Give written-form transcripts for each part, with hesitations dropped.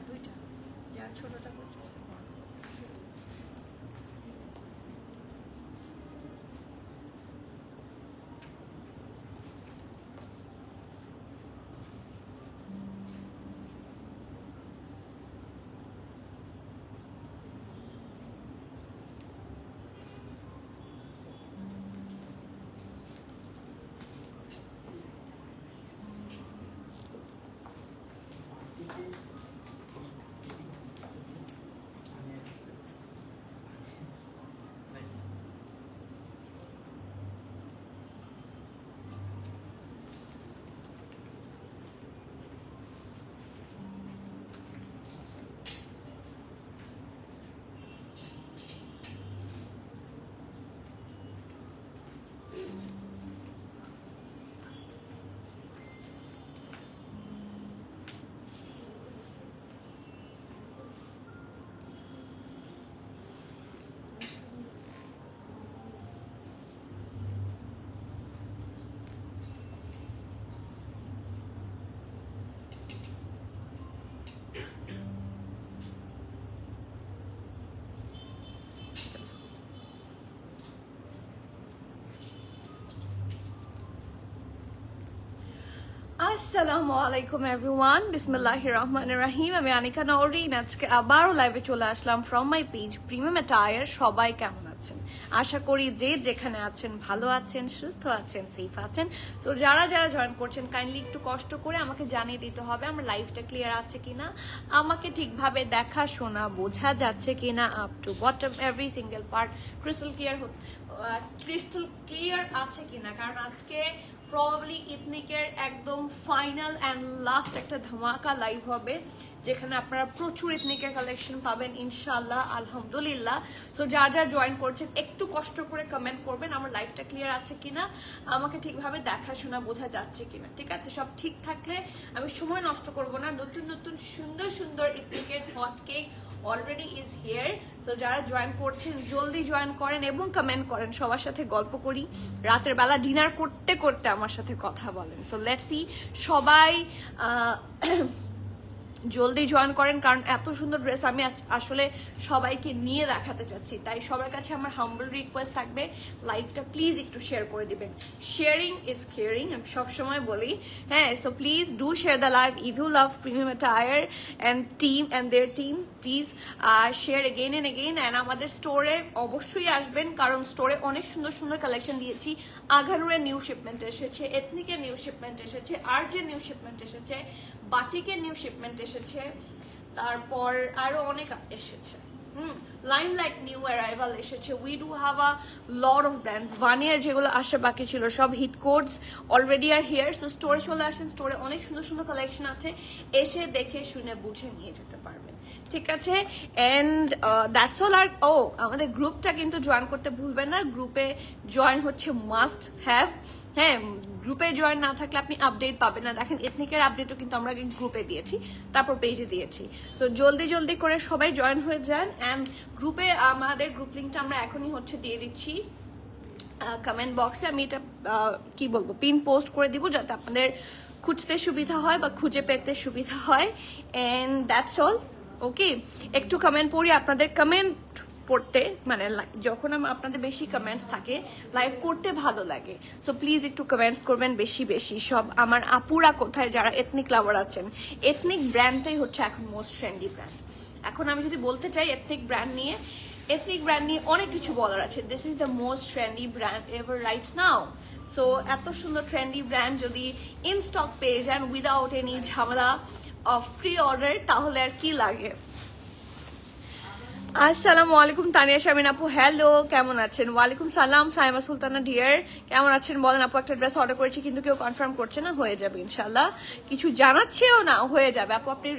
দুইটা যা ছোটটা করছে আসসালামু আলাইকুম এভরিওয়ান বিসমিল্লাহির রহমানির রহিম আমি আনিকা নওরিন আজকে আবারও লাইভে চলে আসলাম from my page premium attire সবাই কেমন আছেন আশা করি যে যেখানে আছেন ভালো আছেন সুস্থ আছেন সেফ আছেন তো যারা যারা জয়েন করছেন কাইন্ডলি একটু কষ্ট করে আমাকে জানিয়ে দিতে হবে আমার লাইভটা ক্লিয়ার আছে কিনা আমাকে ঠিকভাবে দেখা শোনা বোঝা যাচ্ছে কিনা up to bottom every single part crystal clear আছে কিনা কারণ আজকে প্রবাবলি ইথনিকের একদম ফাইনাল অ্যান্ড লাস্ট একটা ধামাকা লাইভ হবে যেখানে আপনারা প্রচুর ইথনিকের কালেকশন পাবেন ইনশাআল্লাহ আলহামদুলিল্লাহ সো যা যা জয়েন করছেন একটু কষ্ট করে কমেন্ট করবেন আমার লাইভটা ক্লিয়ার আছে কিনা আমাকে ঠিকভাবে দেখাশোনা বোঝা যাচ্ছে কিনা ঠিক আছে সব ঠিক থাকলে আমি সময় নষ্ট করব না নতুন নতুন সুন্দর সুন্দর ইথনিকের hot cake already is here so যারা জয়েন করছেন জলদি জয়েন করেন এবং কমেন্ট করেন সবার সাথে গল্প করি রাতের বেলা ডিনার করতে করতে আমার সাথে কথা বলেন সো লেটস সি সবাই জলদি জয়েন করেন কারণ এত সুন্দর ড্রেস আমি আসলে সবাইকে নিয়ে দেখাতে চাচ্ছি তাই সবার কাছে আমার হাম্বল রিকোয়েস্ট থাকবে লাইভটা প্লিজ একটু শেয়ার করে দিবেন শেয়ারিং ইজ কেয়ারিং আমি সবসময় বলি হ্যাঁ so please do share the live if you love premium attire and team and their team please share again and again অ্যান্ড আমাদের স্টোরে অবশ্যই আসবেন কারণ স্টোরে অনেক সুন্দর সুন্দর কালেকশন দিয়েছি আঘানুরের নিউ শিপমেন্ট এসেছে এথনিকের নিউ শিপমেন্ট এসেছে আর্জের নিউ শিপমেন্ট এসেছে বাটিকের নিউ শিপমেন্ট এসেছে তারপর আরো অনেক এসেছে লাইমলাইট নিউ অ্যারাইভাল এসেছে we do have a lot of brands 1 year যেগুলো আসা বাকি ছিল সব hit codes already are here so স্টোরে চলে আসেন স্টোরে অনেক সুন্দর সুন্দর কালেকশন আছে এসে দেখে শুনে বুঝে নিয়ে যেতে পারবেন ঠিক আছে এন্ড দ্যাটস অল আর ও আমাদের গ্রুপটা কিন্তু জয়েন করতে ভুলবেন না গ্রুপে জয়েন হচ্ছে মাস্ট হ্যাভ হ্যাঁ গ্রুপে জয়েন না থাকলে আপনি আপডেট পাবেন না দেখেন এথনিকের আপডেটও কিন্তু আমরা গ্রুপে দিয়েছি তারপর পেজে দিয়েছি সো জলদি জলদি করে সবাই জয়েন হয়ে যান অ্যান্ড গ্রুপে আমাদের গ্রুপ লিঙ্কটা আমরা এখনই হচ্ছে দিয়ে দিচ্ছি কমেন্ট বক্সে আমি এটা কি বলবো পিন পোস্ট করে দিব যাতে আপনাদের খুঁজতে সুবিধা হয় বা খুঁজে পেতে সুবিধা হয় এন্ড দ্যাটস অল ওকে একটু কমেন্ট পড়ি আপনাদের কমেন্ট পড়তে মানে যখন আপনাদের বেশি কমেন্টস থাকে লাইভ করতে ভালো লাগে সো প্লিজ একটু কমেন্টস করবেন বেশি বেশি সব আমার আপুরা কোথায় যারা এথনিক লাভার আছেন এথনিক ব্র্যান্ডটাই হচ্ছে এখন মোস্ট ট্রেন্ডি ব্র্যান্ড এখন আমি যদি বলতে চাই এথনিক ব্র্যান্ড নিয়ে অনেক কিছু বলার আছে this is the most trendy brand ever right now so এত সুন্দর ট্রেন্ডি ব্র্যান্ড যদি ইন স্টক পেয়ে যান উইদাউট এনি ঝামেলা অফ প্রি অর্ডার তাহলে আর কি লাগে আসসালামু আলাইকুম তানিয়া শামিন আপু হ্যালো কেমন আছেন ওয়ালাইকুম সালাম সাইমা সুলতানা ডিয়ার কেমন আছেন বলেন আপু একটা ড্রেস অর্ডার করেছি কিন্তু কেউ কনফার্ম করছে না হয়ে যাবে ইনশাল্লাহ কিছু জানাচ্ছেও না হয়ে যাবে আপু আপনি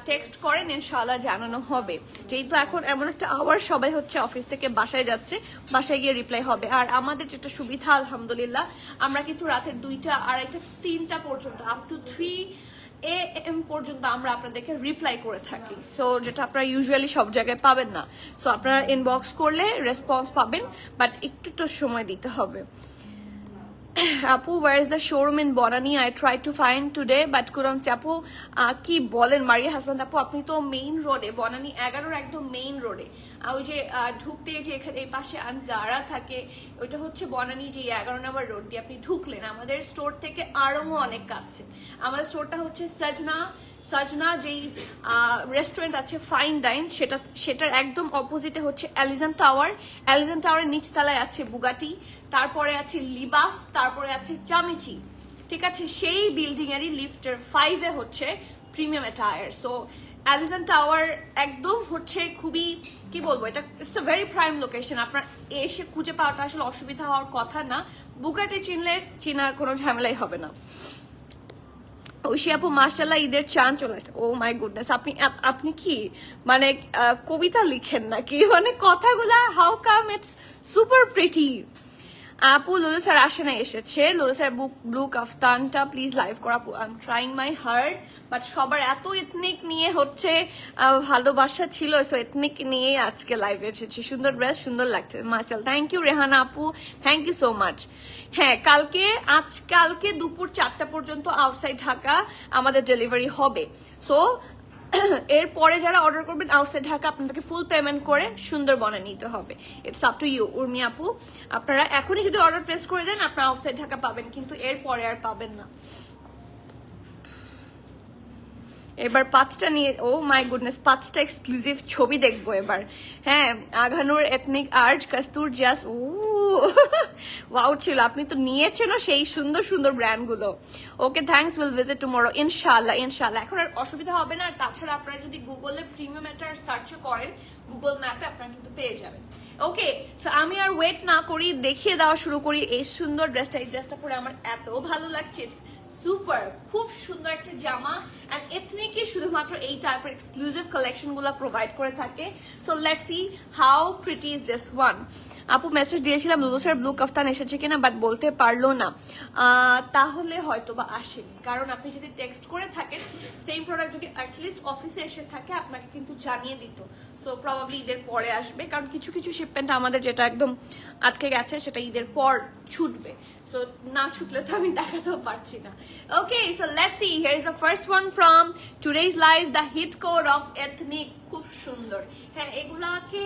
টেক্সট করেন ইনশাল্লাহ জানানো হবে যেহেতু এখন এমন একটা আওয়ার সবাই হচ্ছে অফিস থেকে বাসায় যাচ্ছে বাসায় গিয়ে রিপ্লাই হবে আর আমাদের যেটা সুবিধা আলহামদুলিল্লাহ আমরা কিন্তু রাতের 2টা 2:30 3টা পর্যন্ত আপ টু 3 AM পর্যন্ত আমরা আপনাদেরকে রিপ্লাই করে থাকি সো যেটা আপনারা ইউজুয়ালি সব জায়গায় পাবেন না সো আপনারা ইনবক্স করলে রেসপন্স পাবেন বাট একটু তো সময় দিতে হবে আপু, where is the showroom in Bonani? I tried to find today but couldn't see. আপু কি বলেন মারিয়া হাসান আপু, আপনি তো মেইন রোডে, বনানী 11-র একদম মেইন রোডে, ওই যে ঢুকতে যে এখানে এই পাশে আনজারা থাকে, ওইটা হচ্ছে বনানী যে 11 নম্বর রোড দিয়ে আপনি ঢুকলেন, আমাদের স্টোর থেকে আরও অনেক কাছে। আমাদের স্টোরটা হচ্ছে সজনা যেই রেস্টুরেন্ট আছে ফাইন ডাইন, সেটার একদম অপোজিটে হচ্ছে অ্যালিজান টাওয়ারের নিচতলায় আছে বুগাটি, তারপরে আছে লিবাস, তারপরে আছে চামিচি, ঠিক আছে? সেই বিল্ডিং এরই লিফটের 5-এ হচ্ছে প্রিমিয়াম অ্যাটায়ার। সো অ্যালিজান টাওয়ার একদম হচ্ছে খুবই, কি বলবো, এটা it's a very prime location, আপনার এসে খুঁজে পাওয়াটা আসলে অসুবিধা হওয়ার কথা না। বুগাটি চিনলে চেনার কোনো ঝামেলাই হবে না। ঐশী আপু, মাশাআল্লাহ ঈদের চাঁদ চলে আসছে। ও মাই গুডনেস, আপনি কি মানে কবিতা লিখেন নাকি? মানে কথাগুলা how come it's super pretty. আপু লুলু স্যার আসে না, এসেছে লুলু স্যার। ব্লু কাফতানটা প্লিজ লাইভ করা। আপু I am trying my hard, but সবার এত এথনিক নিয়ে হচ্ছে ভালোবাসা ছিল, সো এথনিক নিয়েই আজকে লাইভে এসেছি। সুন্দর ড্রেস, সুন্দর লাগছে, মাশাআল্লাহ। থ্যাংক ইউ রেহানা আপু, থ্যাংক ইউ সো মাচ। হ্যাঁ, কালকে দুপুর 4টা পর্যন্ত আউটসাইড ঢাকা আমাদের ডেলিভারি হবে। সো এরপরে যারা অর্ডার করবেন আউটসাইড ঢাকা, আপনাদেরকে ফুল পেমেন্ট করে সুন্দরবনে নিতে হবে। It's up to you Urmi আপু, আপনারা এখনই যদি অর্ডার প্লেস করে দেন আপনারা আউটসাইড ঢাকা পাবেন, কিন্তু এরপরে আর পাবেন না। এবার 5টা নিয়ে, ও মাই গুডনেস, 5টা এক্সক্লুসিভ ছবি দেখবো এবার। হ্যাঁ, আঘানুর এথনিক আর্ট, কাস্তুর জাস, ও ওয়াও ছিল, আপনি তো নিয়েছেনও সেই সুন্দর সুন্দর ব্র্যান্ডগুলো। ওকে, থ্যাঙ্কস, উইল ভিজিট টুমরো ইনশাআল্লাহ। এখন আর অসুবিধা হবে না। আর তাছাড়া আপনারা যদি গুগলে প্রিমিয়াম একটা সার্চও করেন, গুগল ম্যাপে আপনারা কিন্তু পেয়ে যাবেন। ওকে, তো আমি আর ওয়েট না করি, দেখিয়ে দেওয়া শুরু করি এই সুন্দর ড্রেসটা। এই ড্রেসটা পরে আমার এত ভালো লাগছে, সুপার, খুব সুন্দর একটা জামা। এন্ড এথনিকে শুধুমাত্র এই টাইপের এক্সক্লুসিভ কালেকশন গুলো প্রোভাইড করে থাকে। So let's C how pretty is this one. আপু মেসেজ দিয়েছিলাম লুলু স্যার ব্লু কাফতান এসেছে কিনা, বাট বলতে পারলো না। তাহলে হয়তো বা আসেনি, কারণ আপনি যদি টেক্সট করে থাকেন, সেম প্রোডাক্ট যদি অ্যাটলিস্ট অফিসে এসে থাকে আপনাকে কিন্তু জানিয়ে দিত। সো প্রবাবলি ঈদের পরে আসবে, কারণ কিছু কিছু শিপমেন্ট আমাদের যেটা একদম আটকে গেছে সেটা ঈদের পর ছুটবে। সো না ছুটলে তো আমি দেখাতেও পারছি না। Okay, so let's see, here is the first one from today's live, the hit code of ethnic. খুব সুন্দর। হ্যাঁ, এগুলাকে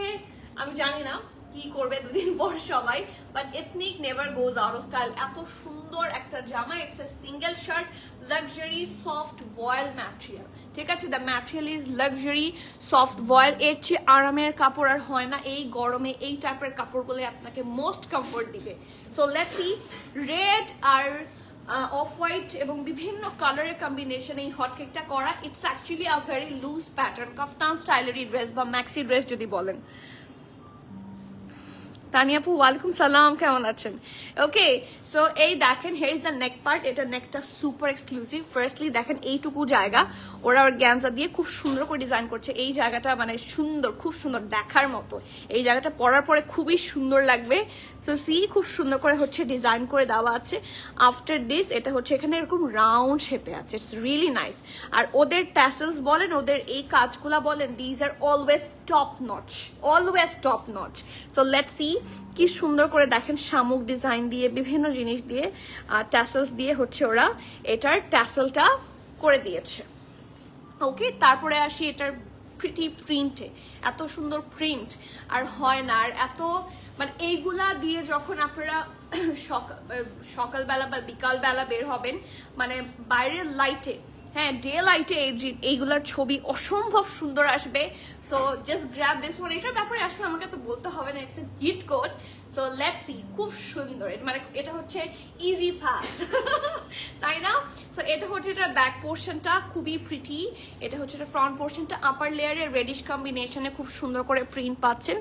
আমি জানি না কি করবে দুদিন পর সবাই, but ethnic never goes out of style. এত সুন্দর একটা জামা, it's a single shirt, luxury soft voile material, ঠিক আছে? The material is luxury soft voile. এর চেয়ে আরামের কাপড় আর হয় না। এই গরমে এই টাইপের কাপড়গুলো আপনাকে মোস্ট কমফোর্ট দিবে। So let's see, red or off white এবং বিভিন্ন কালারের কম্বিনেশনে এই হটকেকটা করা। It's actually a very loose pattern, kaftan স্টাইলেরই ড্রেস বা ম্যাক্সি ড্রেস যদি বলেন। তানিয়া আপু, ওয়ালাইকুম সালাম, কেমন আছেন? ওকে, সো এই দেখেন, here is the neck part. এটা নেকটা সুপার এক্সক্লুসিভ। ফার্স্টলি দেখেন এইটুকু জায়গা ওরা গ্যাঞ্জা দিয়ে খুব সুন্দর করে ডিজাইন করছে। এই জায়গাটা মানে সুন্দর, খুব সুন্দর দেখার মতো। এই জায়গাটা পরার পরে খুবই সুন্দর লাগবে। সো সি, খুব সুন্দর করে হচ্ছে ডিজাইন করে দেওয়া আছে। আফটার দিস এটা হচ্ছে এখানে এরকম রাউন্ড শেপে আছে, ইটস রিয়েলি নাইস। আর ওদের ট্যাসেলস বলেন, ওদের এই কাজগুলা বলেন, these are always top notch, always top notch. So let's C, কি সুন্দর করে দেখেন শামুক ডিজাইন দিয়ে, বিভিন্ন জিনিস দিয়ে, ট্যাসেলস দিয়ে হচ্ছে ওরা এটার ট্যাসেলটা করে দিয়েছে। ওকে, তারপরে আসি এটার প্রিটি প্রিন্টে। এত সুন্দর প্রিন্ট আর হয় না। আর এত মানে এইগুলা দিয়ে যখন আপনারা সকালবেলা বা বিকালবেলা বের হবেন, মানে বাইরের লাইটে, হ্যাঁ ডে লাইটে এইগুলার ছবি অসম্ভব সুন্দর আসবে। So just grab this one. এটার ব্যাপারে আসলে আমাকে তো বলতে হবে না, it's a hit code. So let's see, খুব সুন্দর। মানে এটা হচ্ছে ইজি পাস, তাই না? সো এটা হচ্ছে এটার ব্যাক পোর্শনটা, খুবই প্রিটি। এটা হচ্ছে এটা ফ্রন্ট পোর্শনটা, আপার লেয়ারের রেডিশ কম্বিনেশনে খুব সুন্দর করে প্রিন্ট পাচ্ছেন।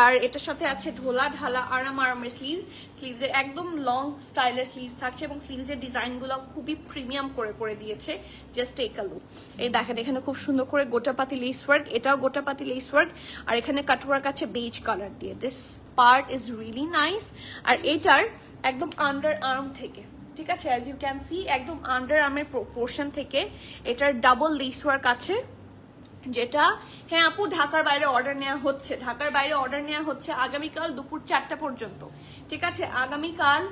আর এটার সাথে আছে ঢোলা ঢালা আরামের স্লিভসের একদম লং স্টাইলের স্লিভস থাকছে, এবং স্লিভসের ডিজাইনগুলো খুবই প্রিমিয়াম করে দিয়েছে। Just take a look. এই দেখেন, এখানে খুব সুন্দর করে গোটাপাতি লেস ওয়ার্ক, এটাও গোটাপাতি লেস ওয়ার্ক, আর এখানে কাটওয়ার্ক আছে বেজ কালার দিয়ে। This part is really nice. আর এটার একদম আন্ডার আর্ম থেকে, ঠিক আছে, অ্যাজ ইউ ক্যান সি, একদম আন্ডার আর্মের পোর্শন থেকে এটার ডাবল লেস ওয়ার্ক আছে, যেটা হ্যাঁ আপু ঢাকার বাইরে অর্ডার নেওয়া হচ্ছে, আগামীকাল দুপুর 4টা পর্যন্ত, ঠিক আছে? আগামীকাল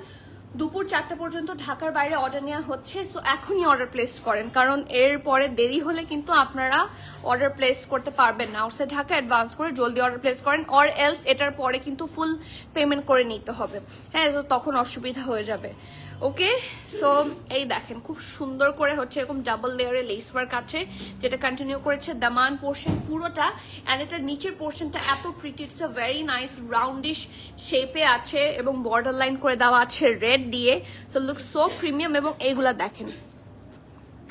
দুপুর 4টা পর্যন্ত ঢাকার বাইরে অর্ডার নেওয়া হচ্ছে। সো এখনই অর্ডার প্লেস করেন, কারণ এর পরে দেরি হলে কিন্তু আপনারা অর্ডার প্লেস করতে পারবেন না। আউটসাইড ঢাকা অ্যাডভান্স করে জলদি অর্ডার প্লেস করেন, অর এলস এটার পরে কিন্তু ফুল পেমেন্ট করে নিতে হবে। হ্যাঁ, তো তখন অসুবিধা হয়ে যাবে। ওকে, সো এই দেখেন খুব সুন্দর করে হচ্ছে এরকম ডাবল লেয়ারে লেস ওয়ার্ক আছে, যেটা কন্টিনিউ করেছে দামান পোর্শন পুরোটা। অ্যান্ড এটার নিচের পোর্শনটা এত pretty, it's a very nice roundish শেপে আছে এবং বর্ডার লাইন করে দেওয়া আছে রেড দিয়ে। So look so premium. এবং এইগুলা দেখেন,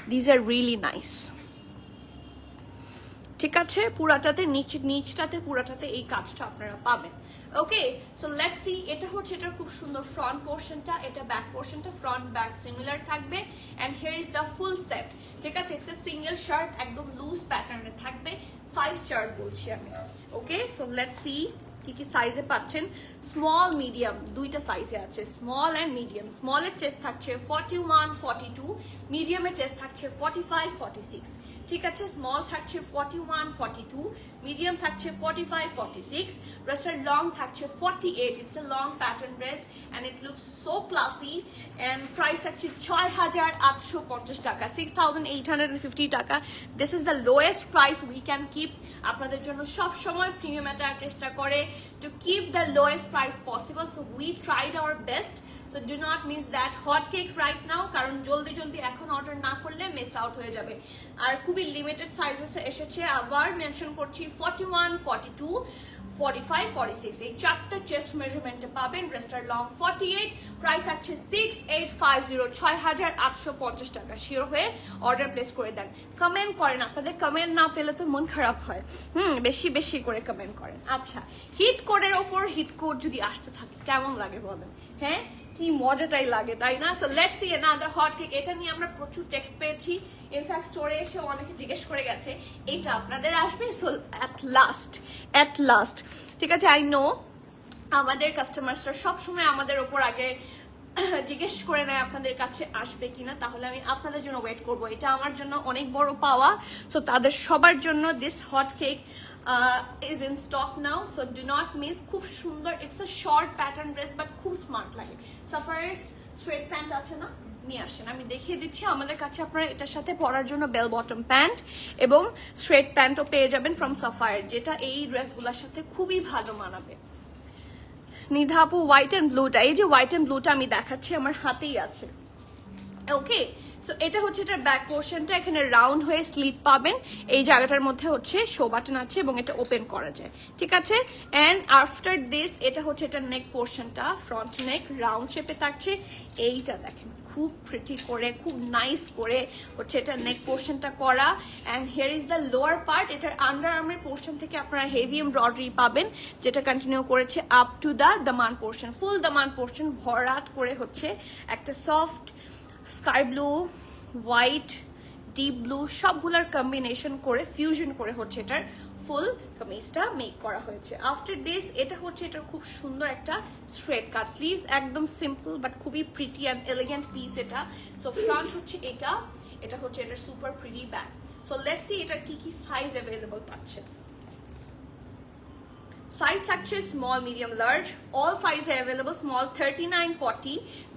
দিজ আর রিয়েলি নাইস। ঠিক আছে, পুরাটাতে নিচটাতে পুরাটাতে এই কাজটা আপনারা পাবেন। ওকে, সো লেটস সি। এটা হচ্ছে এটার খুব সুন্দর ফ্রন্ট পোর্শনটা, এটা ব্যাক পোর্শনটা, ফ্রন্ট ব্যাক সিমিলার থাকবে। And here is the full set. ঠিক আছে, ইটস এ সিঙ্গেল শার্ট, একদম লুজ প্যাটার্নে থাকবে। সাইজ চার্ট বলছি আমি। ওকে, সো লেটস সি কি কি সাইজে পাচ্ছেন। স্মল মিডিয়াম দুইটা সাইজে আছে, স্মল অ্যান্ড মিডিয়াম। স্মলের চেস্ট থাকছে 41, 42, মিডিয়ামের চেস্ট থাকছে 45, 46। ঠিক আছে, স্মল থাকছে 41, 42, মিডিয়াম থাকছে 45, 46, ড্রেসটার লং থাকছে 48। It's a long pattern dress and it looks so classy. And price থাকছে 6,850 টাকা, 6,850 টাকা। This is the lowest price we can keep. আপনাদের জন্য সব সময় প্রিমিয়াম আটার চেষ্টা করে to keep the lowest price possible, so we tried our best. So do not miss that hot cake right now, কারণ জলদি জলদি এখন অর্ডার না করলে মিস আউট হয়ে যাবে। আর খুবই লিমিটেড সাইজেস এসেছে, আবার মেনশন করছি 41, 42, 45, 46 এই চারটা চেস্ট মেজারমেন্টে পাবেন। ড্রেসটার লং 48, প্রাইস আছে 6,850, 6,850 টাকা। শিওর হয়ে অর্ডার প্লেস করে দেন। কমেন্ট করেন, আপনাদের কমেন্ট না পেলে তো মন খারাপ হয়। বেশি বেশি করে কমেন্ট করেন। আচ্ছা, হিট কোডের ওপর হিট কোড যদি আসতে থাকে কেমন লাগে বলেন? হ্যাঁ, কি মজাটাই লাগে, তাই না? So let's see another hot cake. এটা নিয়ে আমরা প্রচুর টেক্সট পেয়েছি, ইনফ্যাক্ট স্টোরে এসে অনেকে জিজ্ঞেস করে গেছে এটা আপনাদের আসবে। সো অ্যাট লাস্ট ঠিক আছে, আই নো আমাদের কাস্টমার্সরা সবসময় আমাদের ওপর আগে জিজ্ঞেস করে নেয় আপনাদের কাছে আসবে কিনা, তাহলে আমি আপনাদের জন্য ওয়েট করব। এটা আমার জন্য অনেক বড় পাওয়া। সো তাদের সবার জন্য this hot cake is in stock now, so do not miss. খুব সুন্দর, it's a short pattern dress but খুব স্মার্ট লাগে। সাফারের স্ট্রেট প্যান্ট আছে না, নিয়ে আসেন, আমি দেখিয়ে দিচ্ছি। আমাদের কাছে আপনারা এটার সাথে পরার জন্য বেল বটম প্যান্ট এবং স্ট্রেট প্যান্টও পেয়ে যাবেন ফ্রম সাফায়ার, যেটা এই ড্রেসগুলোর সাথে খুবই ভালো মানাবে। স্নিধা আপু, হোয়াইট অ্যান্ড ব্লুটা, এই যে হোয়াইট অ্যান্ড ব্লুটা আমি দেখাচ্ছি, আমার হাতেই আছে। ওকে, সো এটা হচ্ছে এটার ব্যাক পোর্শনটা, এখানে রাউন্ড হয়ে স্লিট পাবেন। এই জায়গাটার মধ্যে হচ্ছে শো বাটন আছে এবং এটা ওপেন করা যায়। ঠিক আছে, অ্যান্ড আফটার দিস এটা হচ্ছে এটার নেক পোর্শনটা, ফ্রন্ট নেক রাউন্ড শেপে থাকছে। এইটা দেখেন খুব প্রিটি করে, খুব নাইস করে হচ্ছে এটা নেক পোর্শনটা করা। And here is the lower part. এটার আন্ডার আর্মের পোর্শন থেকে আপনারা হেভি এমব্রয়ডারি পাবেন, যেটা কন্টিনিউ করেছে up to the Daman portion. Full Daman portion ভরাট করে হচ্ছে একটা soft sky blue, white, deep blue সবগুলোর কম্বিনেশন করে ফিউশন করে হচ্ছে এটার ফুল কামিজটা মেক করা হয়েছে। আফটার দিস এটা হচ্ছে এটার খুব সুন্দর একটা স্ট্রেট কাট স্লিভস, একদম সিম্পল বাট খুবই প্রিটি অ্যান্ড এলিগেন্ট পিস এটা। সো ফ্রন্ট হচ্ছে এটা হচ্ছে এটার super pretty back. So let's C এটা কি কি সাইজ অ্যাভেলেবল পাচ্ছে। সাইজ থাকছে স্মল, মিডিয়াম, লার্জ, অল সাইজে অ্যাভেলেবল। স্মল 39, 40,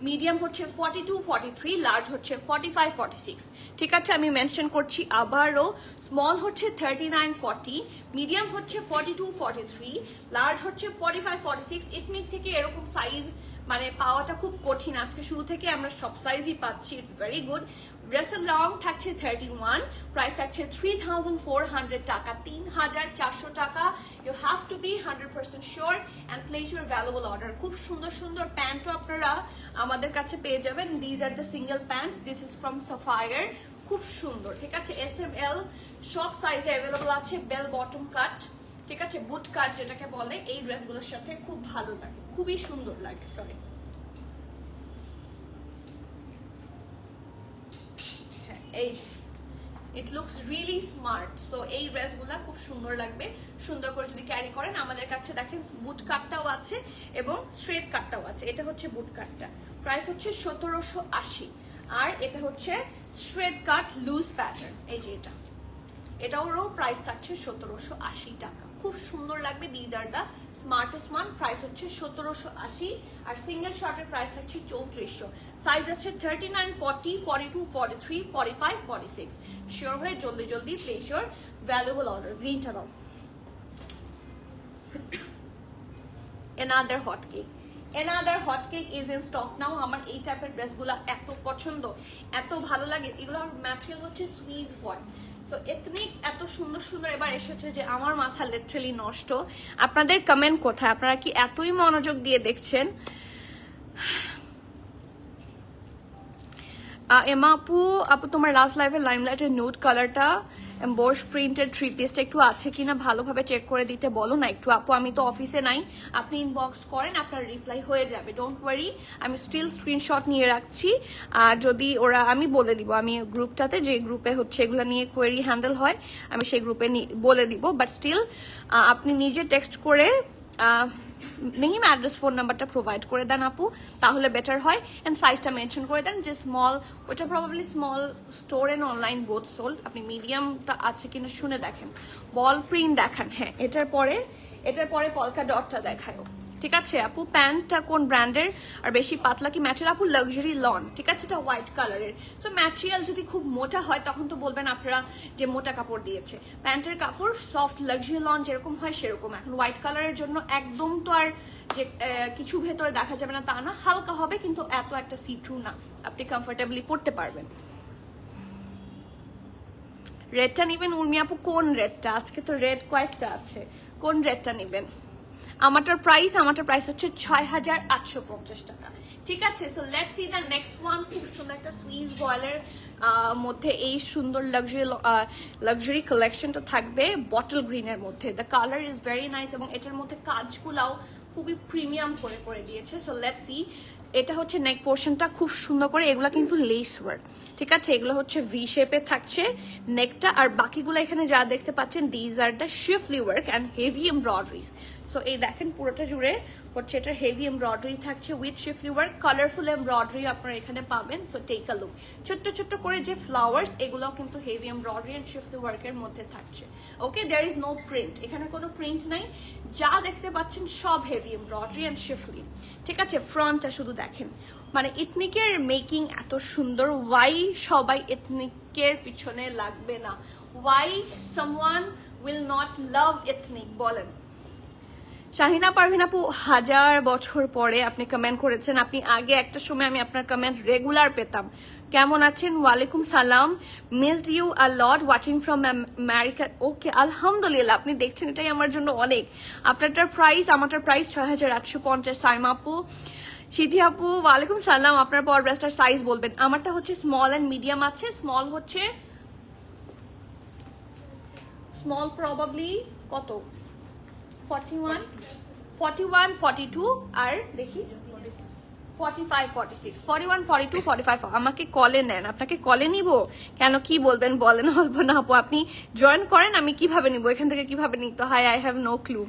মিডিয়াম হচ্ছে 42, 43, লার্জ হচ্ছে 45, 46। ঠিক আছে, আমি মেনশন করছি আবারও, স্মল হচ্ছে 39, 40, মিডিয়াম হচ্ছে 42, 43, লার্জ হচ্ছে 45, 46। ইথনিক থেকে এরকম সাইজ মানে পাওয়াটা খুব কঠিন, আজকে শুরু থেকে আমরা সব সাইজই পাচ্ছি। It's very good. ড্রেসের লং থাকছে 31, প্রাইস থাকছে 3,400 টাকা, 3,400 টাকা। You have to be 100% sure and place your valuable order. খুব সুন্দর সুন্দর প্যান্টও আপনারা আমাদের কাছে পেয়ে যাবেন। These are the single pants, this is from Sapphire, খুব সুন্দর। ঠিক আছে, SML সব সাইজে অ্যাভেলেবল আছে। বেল বটম কাট, ঠিক আছে, বুট কাট যেটাকে বলে, এই ড্রেসগুলোর সাথে খুব ভালো লাগে, খুবই সুন্দর লাগে। সরি, এই it looks really smart. So এই ড্রেসগুলা খুব সুন্দর লাগবে, সুন্দর করে যদি ক্যারি করেন। আমাদের কাছে দেখেন বুট কাটটাও আছে এবং স্ট্রেট কাটটাও আছে। এটা হচ্ছে বুট কাটটা, প্রাইস হচ্ছে 1,780, আর এটা হচ্ছে স্ট্রেট কাট লুজ প্যাটার্ন, এই যে এটারও প্রাইস থাকছে 1,780 টাকা। খুব সুন্দর লাগবে। These are the smartest one. Price হচ্ছে 1780 আর সিঙ্গেল শর্টের প্রাইস থাকছে 3400। সাইজ আছে 39, 40, 42, 43, 45, 46। শিওর হয়ে জলদি জলদি প্লেস ইওর ভ্যালুয়েবল অর্ডার। গ্রিনটা দাও। another hot cake is in stock now. আমার এই টাইপের ড্রেসগুলো এত পছন্দ, এত ভালো লাগে। এগুলোর ম্যাটেরিয়াল হচ্ছে সুইস ফয়েল। সো এথনিক এত সুন্দর সুন্দর এবার এসেছে যে আমার মাথা লিটারালি নষ্ট। আপনাদের কমেন্ট কোথায়? আপনারা কি এতই মনোযোগ দিয়ে দেখছেন? এমা আপু তোমার লাস্ট লাইভের লাইমলাইটের নিউড কালারটা এমবোস প্রিন্টেড থ্রি পিসটা একটু আছে কিনা ভালোভাবে চেক করে দিতে বলো না একটু আপু। আমি তো অফিসে নাই, আপনি ইনবক্স করেন, আপনার রিপ্লাই হয়ে যাবে। ডোন্ট ওয়ারি, আমি স্টিল স্ক্রিনশট নিয়ে রাখছি। আর যদি ওরা, আমি বলে দিব, আমি গ্রুপটাতে যে গ্রুপে হচ্ছে এগুলো নিয়ে কোয়েরি হ্যান্ডেল হয়, আমি সেই গ্রুপে বলে দিব। বাট স্টিল আপনি নিজে টেক্সট করে নেম অ্যাড্রেস ফোন নাম্বারটা প্রোভাইড করে দেন আপু, তাহলে বেটার হয়। অ্যান্ড সাইজটা মেনশন করে দেন যে স্মল, ওইটা probably small store and online both sold. আপনি মিডিয়ামটা আছে কিনা শুনে দেখেন, বল প্রিন্ট দেখান। হ্যাঁ, এটার পরে কলকা ডটটা দেখায়ও। ঠিক আছে আপু, প্যান্টটা কোন ব্র্যান্ডের আর বেশি পাতলা কি ম্যাটেরিয়াল? আপু লাক্সারি লন। ঠিক আছে, এটা হোয়াইট কালারের। সো ম্যাটেরিয়াল যদি খুব মোটা হয় তখন তো বলবেন আপনারা যে মোটা কাপড় দিয়েছে। প্যান্টের কাপড় সফট লাক্সারি লন যেরকম হয় সেরকম। এখন হোয়াইট কালারের জন্য একদম তো আর যে কিছু ভেতরে দেখা যাবে না তা না, হালকা হবে কিন্তু এত একটা সি থ্রু না, আপনি কমফোর্টেবলি পরতে পারবেন। রেডটা নেবেন উর্মি আপু? কোন রেডটা? আজকে তো রেড কয়েকটা আছে, কোন রেডটা নেবেন? আমারটার প্রাইস হচ্ছে 6850 টাকা। ঠিক আছে, so let's C the next one. খুব সুন্দর একটা সুইস বয়েলের মধ্যে এই সুন্দর লাক্সারি কালেকশনটা থাকবে বটল গ্রিনের মধ্যে। The colour is very nice এবং এটার মধ্যে কাজগুলাও খুবই প্রিমিয়াম করে দিয়েছে। So let's C. এটা হচ্ছে নেক পোর্শনটা খুব সুন্দর করে, এগুলা কিন্তু লেস ওয়ার্ক। ঠিক আছে, এগুলো হচ্ছে ভি শেপে থাকছে নেকটা, আর বাকিগুলো এখানে যা দেখতে পাচ্ছেন these are the schiffli work and heavy embroideries. So এই দেখেন পুরোটা জুড়ে হচ্ছে এটা হেভি এমব্রয়ডারি থাকছে with schiffli work, colourful embroidery আপনারা এখানে পাবেন। So take a look. ছোট্ট ছোট্ট করে যে ফ্লাওয়ার্স, এগুলো কিন্তু হেভি এমব্রয়ডারি এন্ড শিফলি ওয়ার্কের মধ্যে থাকছে। ওকে, দেয়ার ইজ নো প্রিন্ট, এখানে কোনো প্রিন্ট নাই, যা দেখতে পাচ্ছেন সব হেভি এমব্রয়ডারি এন্ড শিফলি। ঠিক আছে, ফ্রন্টটা শুধু দেখেন, মানে এথনিকের মেকিং এত সুন্দর। ওয়াই সবাই এথনিকের পিছনে লাগবে না? Why someone will not love ethnic বলেন? শাহিনা পারভিন আপু, 1000 বছর পরে আপনি কমেন্ট করেছেন। আপনি আগে একটা সময় আমি আপনার কমেন্ট রেগুলার পেতাম। কেমন আছেন? ওয়ালাইকুম সালাম। Missed you a lot watching from America. Okay, আলহামদুলিল্লাহ, আপনি দেখছেন, এটাই আমার জন্য অনেক। আপনারটার প্রাইস, আমারটার প্রাইস 6850। সাইমা আপু, সিদ্ধি আপু ওয়ালাইকুম সালাম। আপনার পর ব্রেস্টার সাইজ বলবেন। আমারটা হচ্ছে স্মল অ্যান্ড মিডিয়াম আছে। স্মল হচ্ছে স্মল প্রবাবলি কত 41, 42 আর দেখি 45, 46, 41, 42, 45। আমাকে কলে নেন, আপনাকে কলে নিব কেন? কি বলবেন বলেন? অল্প না আপু, আপনি জয়েন করেন, আমি কিভাবে নিব এখান থেকে, কিভাবে নিতে হয়? I have no clue.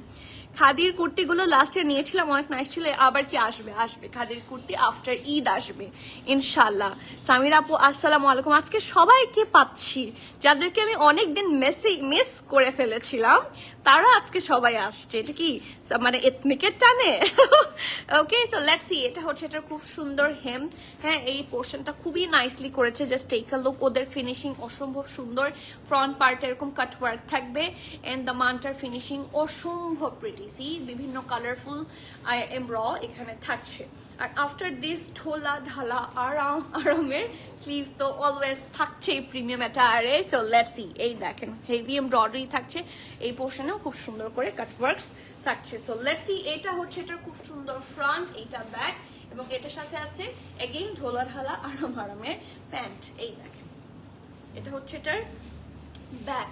খাদির কুর্তিগুলো লাস্টে নিয়েছিলাম, অনেক নাইস ছিল। আবার কি আসবে খাদির কুর্তি আফটার ঈদ আসবে ইনশাল্লাহ। সামির আপু আসসালামু আলাইকুম। আজকে সবাইকে পাচ্ছি, যাদেরকে আমি অনেকদিন মিস করে ফেলেছিলাম, তারা আজকে সবাই আসছে। এটা কি মানে এথনিকের টানে? ওকে, সো লেটস সি। এটা হচ্ছে, এটা খুব সুন্দর হেম। হ্যাঁ, এই পোর্শনটা খুবই নাইসলি করেছে। জাস্ট টেক আ লুক, ওদের ফিনিশিং অসম্ভব সুন্দর। ফ্রন্ট পার্টে এরকম কাট ওয়ার্ক থাকবে এন্ড দ্য মানটার ফিনিশিং অসম্ভব প্রিটি। সি, বিভিন্ন কালারফুল এখানে থাকছে। আর আফটার দিস ঢোলা ঢালা আরামের স্লিভ তো অলওয়েজ থাকছে প্রিমিয়াম অ্যাটায়ারে। So let's see. এই দেখেন হেভি এমব্রয়ডারি থাকছে, এই পোর্শনেও খুব সুন্দর করে কাটওয়ার্কস থাকছে। So let's C. এটা হচ্ছে এটার খুব সুন্দর ফ্রন্ট, এইটা ব্যাক, এবং এটার সাথে আছে এগেইন ঢোলা ঢালা আরামের প্যান্ট। এই দেখেন, এটা হচ্ছে এটার ব্যাক,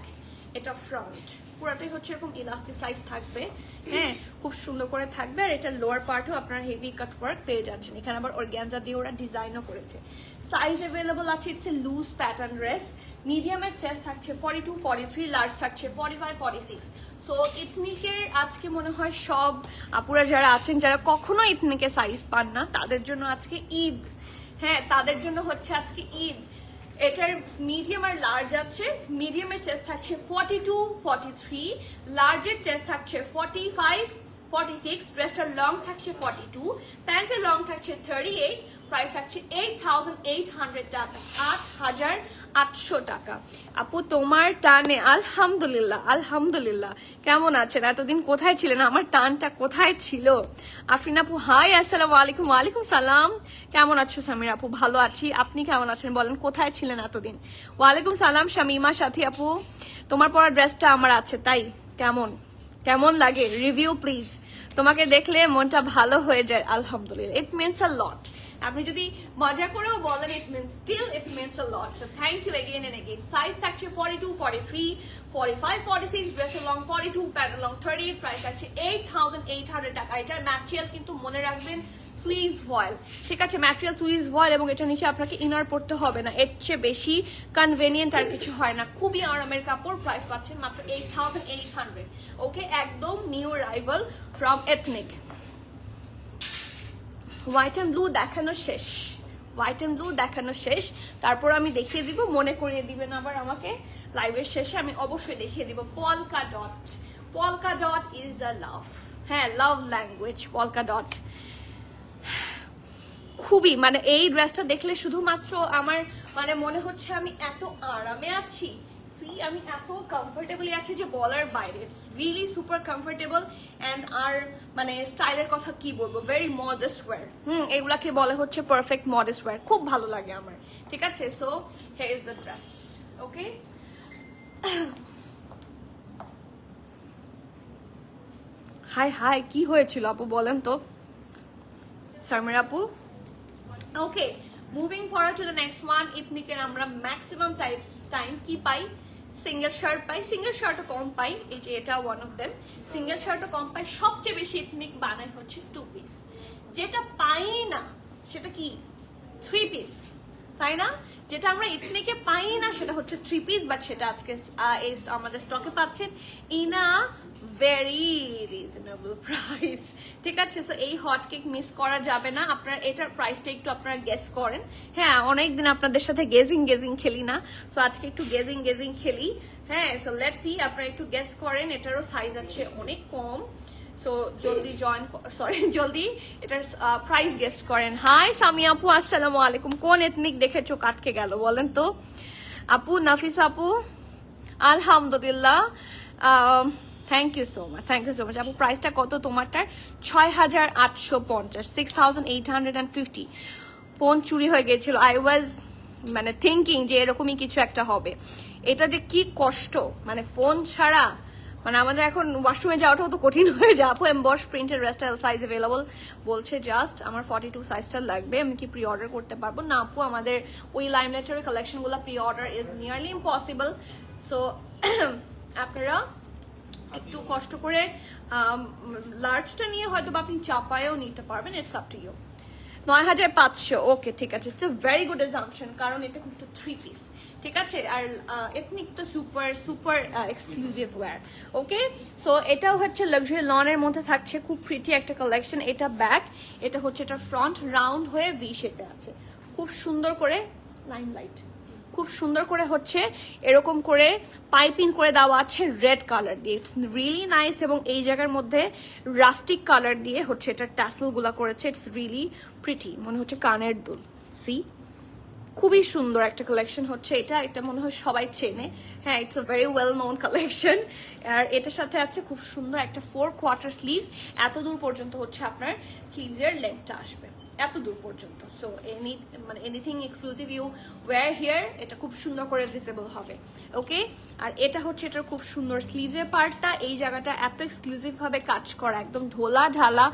এটা ফ্রন্ট, পুরাটাই হচ্ছে এরকম ইলাস্টিসাইজ থাকবে। হ্যাঁ, খুব সুন্দর করে থাকবে। আর এটা লোয়ার পার্টও আপনার হেভি কাট ওয়ার্ক পেয়ে যাচ্ছেন। এখানে আবার অর্গানজা দিয়ে ওরা ডিজাইনও করেছে। সাইজ অ্যাভেলেবল আছে, it's a loose pattern dress. মিডিয়ামের চেস্ট থাকছে 42, 43, লার্জ থাকছে 45, 46। সো ইথনিকের আজকে মনে হয় সব আপুরা যারা আছেন, যারা কখনো ইথনিকের সাইজ পান না, তাদের জন্য আজকে ঈদ। হ্যাঁ, তাদের জন্য হচ্ছে আজকে ঈদ। এটার মিডিয়াম আর লার্জ আছে। মিডিয়ামের চেস্ট থাকছে 42, 43, লার্জের চেস্ট থাকছে 45, 46, ড্রেসটার লং থাকছে 42, প্যান্টের লং থাকছে 38, প্রাইস থাকছে 8,800 টাকা, 8,800 টাকা। আপু তোমার টানে আলহামদুলিল্লাহ, আলহামদুলিল্লাহ। কেমন আছেন? এতদিন কোথায় ছিলেন? আমার টানটা কোথায় ছিল? আফরিন আপু হাই, আসসালামু আলাইকুম। ওয়ালাইকুম সালাম। কেমন আছো সামির আপু? ভালো আছি, আপনি কেমন আছেন বলেন? কোথায় ছিলেন এতদিন? ওয়ালাইকুম সালাম শামিমা সাথী আপু। তোমার পরা ড্রেসটা আমার আছে, তাই কেমন কেমন লাগে? Review please. তোমাকে দেখলে মনটা ভালো হয়ে যায় আলহামদুলিল্লাহ। It means a lot. আপনি যদি মজা করেও বলেন it means still it means a lot. So thank you again and again. Size থাকছে 42, 43, 45, 46, ড্রেসের লং 42, প্যান্টের লং 38, প্রাইস থাকছে 8,800 টাকা। এটার ম্যাটেরিয়াল কিন্তু মনে রাখবেন সুইস ভয়েল, ঠিক আছে? ম্যাটেরিয়াল সুইস ভয়েল, এবং এটা নিচে আপনাকে ইনার পড়তে হবে না। এর চেয়ে বেশি কনভেনিয়েন্ট আর কিছু হয় না। খুবই আরামের কাপড়। প্রাইস পাচ্ছেন মাত্র 8,800। ওকে, একদম new arrival from ethnic. White and blue দেখানো শেষ, হোয়াইট অ্যান্ড ব্লু দেখানো শেষ। তারপর আমি দেখিয়ে দিব, মনে করিয়ে দিবেন আবার আমাকে লাইভের শেষে, আমি অবশ্যই দেখিয়ে দিব। পলকা ডট, পলকা ডট ইজ আ লাভ। হ্যাঁ, লাভ ল্যাঙ্গুয়েজ পলকা ডট। খুবই মানে এই ড্রেসটা দেখলে শুধুমাত্র আমার মানে মনে হচ্ছে আমি এত আরামে আছি, আমি এত কমফোর্টেবলি আছি যে বলার বাইরে। It's really super comfortable and আর মানে স্টাইলের কথা কি বলবো, ভেরি মডেস্ট ওয়্যার। এগুলাকে বলে হচ্ছে পারফেক্ট মডেস্ট ওয়্যার। খুব ভালো লাগে আমার, ঠিক আছে? So here is the dress. Okay, hi hi, কি হয়েছিল আপু বলেন তো শারমিন আপু? Okay, moving forward to the next one. ইথনিকের আমরা ম্যাক্সিমাম টাইম কি পাই? সিঙ্গেল শার্ট পাই, সিঙ্গেল শার্টও কম পাই। এই যে এটা ওয়ান অফ দেম। সিঙ্গেল শার্টও কম পাই। সবচেয়ে বেশি ইথনিক বানায় হচ্ছে 2 পিস। যেটা পাই না সেটা কি? 3 পিস, তাই না? যেটা আমরা ইথনিকে পাই না সেটা হচ্ছে 3 পিস, বাট সেটা আজকে আমাদের স্টকে পাচ্ছেন in a very reasonable price, ঠিক আছে? সো এই হট কেক মিস করা যাবে না। আপনারা এটার প্রাইসটা একটু আপনারা গেস করেন। হ্যাঁ, অনেকদিন আপনাদের সাথে গেজিং খেলি না, সো আজকে একটু গেজিং খেলি। হ্যাঁ, সো লেটস সি, আপনারা একটু গেস করেন। এটারও সাইজ আছে অনেক কম, সো জলদি জলদি এটার প্রাইস গেস করেন। হাই সামি আপু, আসসালামু আলাইকুম। কোন এথনিক দেখে চোখ আটকে গেল বলেন তো? আপু নাফিস আপু আলহামদুলিল্লাহ, thank you so much, thank you so much. আপু প্রাইসটা কত তোমারটার? 6,850, 6,850। ফোন চুরি হয়ে গেছিল। আই ওয়াজ মানে থিঙ্কিং যে এরকমই কিছু একটা হবে। এটা যে কি কষ্ট, মানে ফোন ছাড়া মানে আমাদের এখন ওয়াশরুমে যাওয়াটাও তো কঠিন হয়ে যায়। আপু এমবস প্রিন্টের ড্রেসটা সাইজ অ্যাভেলেবল বলছে, জাস্ট আমার 42 সাইজটা লাগবে। আমি কি প্রি অর্ডার করতে পারবো? না আপু, আমাদের ওই লাইমলাইটের কালেকশনগুলো pre order is nearly impossible. So আপনারা একটু কষ্ট করে লার্জটা নিয়ে হয়তো বা আপনি চাপায়ও নিতে পারবেন। It's up to you. 9,500, okay ঠিক আছে। It's a very good exemption, কারণ এটা কিন্তু 3 পিস, ঠিক আছে? আর এথনিক তো super exclusive wear. Okay, so এটাও হচ্ছে লাক্সারি লনের মধ্যে থাকছে, খুব প্রিটি একটা কালেকশন। এটা ব্যাক, এটা হচ্ছে এটা ফ্রন্ট, রাউন্ড হয়ে ভি শেপে আছে। খুব সুন্দর করে লাইমলাইট, খুব সুন্দর করে হচ্ছে এরকম করে পাইপিং করে দেওয়া আছে রেড কালার দিয়ে। It's really nice. এবং এই জায়গার মধ্যে রাস্টিক কালার দিয়ে হচ্ছে এটা ট্যাসেলগুলা করেছে। ইটস রিয়েলি প্রিটি, মনে হচ্ছে কানের দুল। সি, খুবই সুন্দর একটা কালেকশন হচ্ছে এটা। এটা মনে হয় সবাই চেনে। হ্যাঁ, it's a very well known collection. আর এটার সাথে আছে খুব সুন্দর একটা 4 কোয়ার্টার স্লিভস। এত দূর পর্যন্ত হচ্ছে আপনার স্লিভসের লেন্থটা আসবে, এত দূর পর্যন্ত। So anything exclusive you wear here, এটা খুব সুন্দর করে ভিজিবল হবে। ওকে, আর এটা হচ্ছে এটার খুব সুন্দর স্লিভসের পার্টটা। এই জায়গাটা এত এক্সক্লুসিভ ভাবে কাজ করা, একদম ঢোলা ঢালা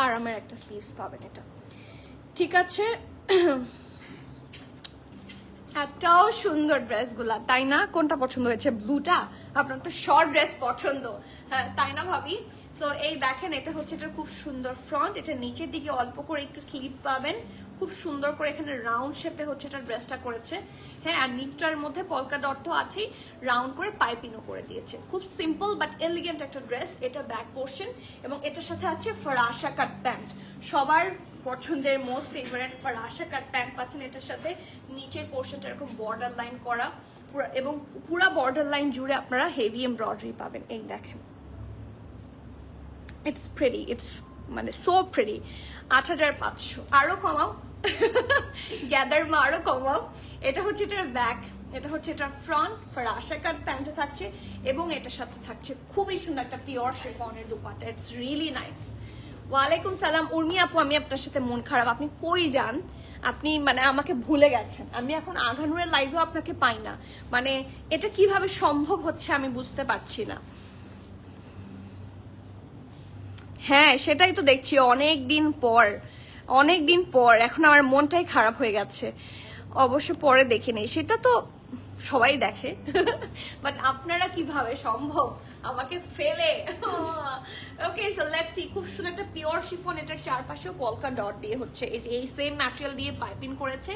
আরামের একটা স্লিভস পাবেন এটা, ঠিক আছে? এতটাও সুন্দর ড্রেসগুলা, তাই না? কোনটা পছন্দ হয়েছে? ব্লুটা? আপনার তো শর্ট ড্রেস পছন্দ, হ্যাঁ তাই না ভাবি? সো এই দেখেন, এটা হচ্ছে এটা খুব সুন্দর ফ্রন্ট। এটা নিচের দিকে অল্প করে একটু স্লিভ পাবেন, খুব সুন্দর করে এখানে রাউন্ড শেপে হচ্ছে এটা ড্রেসটা করেছে। হ্যাঁ, আর নিচটার মধ্যে পলকা ডট তো আছেই, রাউন্ড করে পাইপিংও করে দিয়েছে। খুব সিম্পল বাট এলিগেন্ট একটা ড্রেস। এটা ব্যাক পোর্শন, এবং এটার সাথে আছে ফরাসা কাট প্যান্ট। সবার পছন্দের মোস্ট ফেভারিট ফারাশা কাট প্যান্ট পাচ্ছেন এটার সাথে। নিচের পোর্শনটা এরকম বর্ডার লাইন করা পুরো, এবং পুরো বর্ডার লাইন জুড়ে আপনারা হেভি এমব্রয়ডারি পাবেন। এই দেখেন, ইটস প্রিটি, ইটস মানে সো প্রিটি। 8500, আরো কমাও গ্যাদার মা, আরো কমাও। এটা হচ্ছে এটার ব্যাক, এটা হচ্ছে এটার ফ্রন্ট, ফারাশা কাট প্যান্টে থাকছে এবং এটার সাথে থাকছে খুবই সুন্দর একটা পিওর শিফনের দুপাট্টা। It's really nice. ওয়ালাইকুম সালাম উর্মি আপু, আমি আপনার সাথে মন খারাপ। আপনি কই যান? আপনি মানে আমাকে ভুলে গেছেন। আমি এখন আঘানুরের লাইভেও আপনাকে পাই না, মানে এটা কিভাবে সম্ভব হচ্ছে আমি বুঝতে পারছি না। হ্যাঁ সেটাই তো দেখছি, অনেক দিন পর এখন আমার মনটাই খারাপ হয়ে গেছে। অবশ্য পরে দেখে নেই, সেটা তো সবাই দেখে বাট আপনারা কিভাবে সম্ভব আমাকে ফেলে। ওকে সো লেটস সি, খুব সুন্দর একটা পিওর শিফন, এটার চারপাশেও পলকা ডট দিয়ে হচ্ছে এই সেম ম্যাটেরিয়াল দিয়ে পাইপিং করেছে।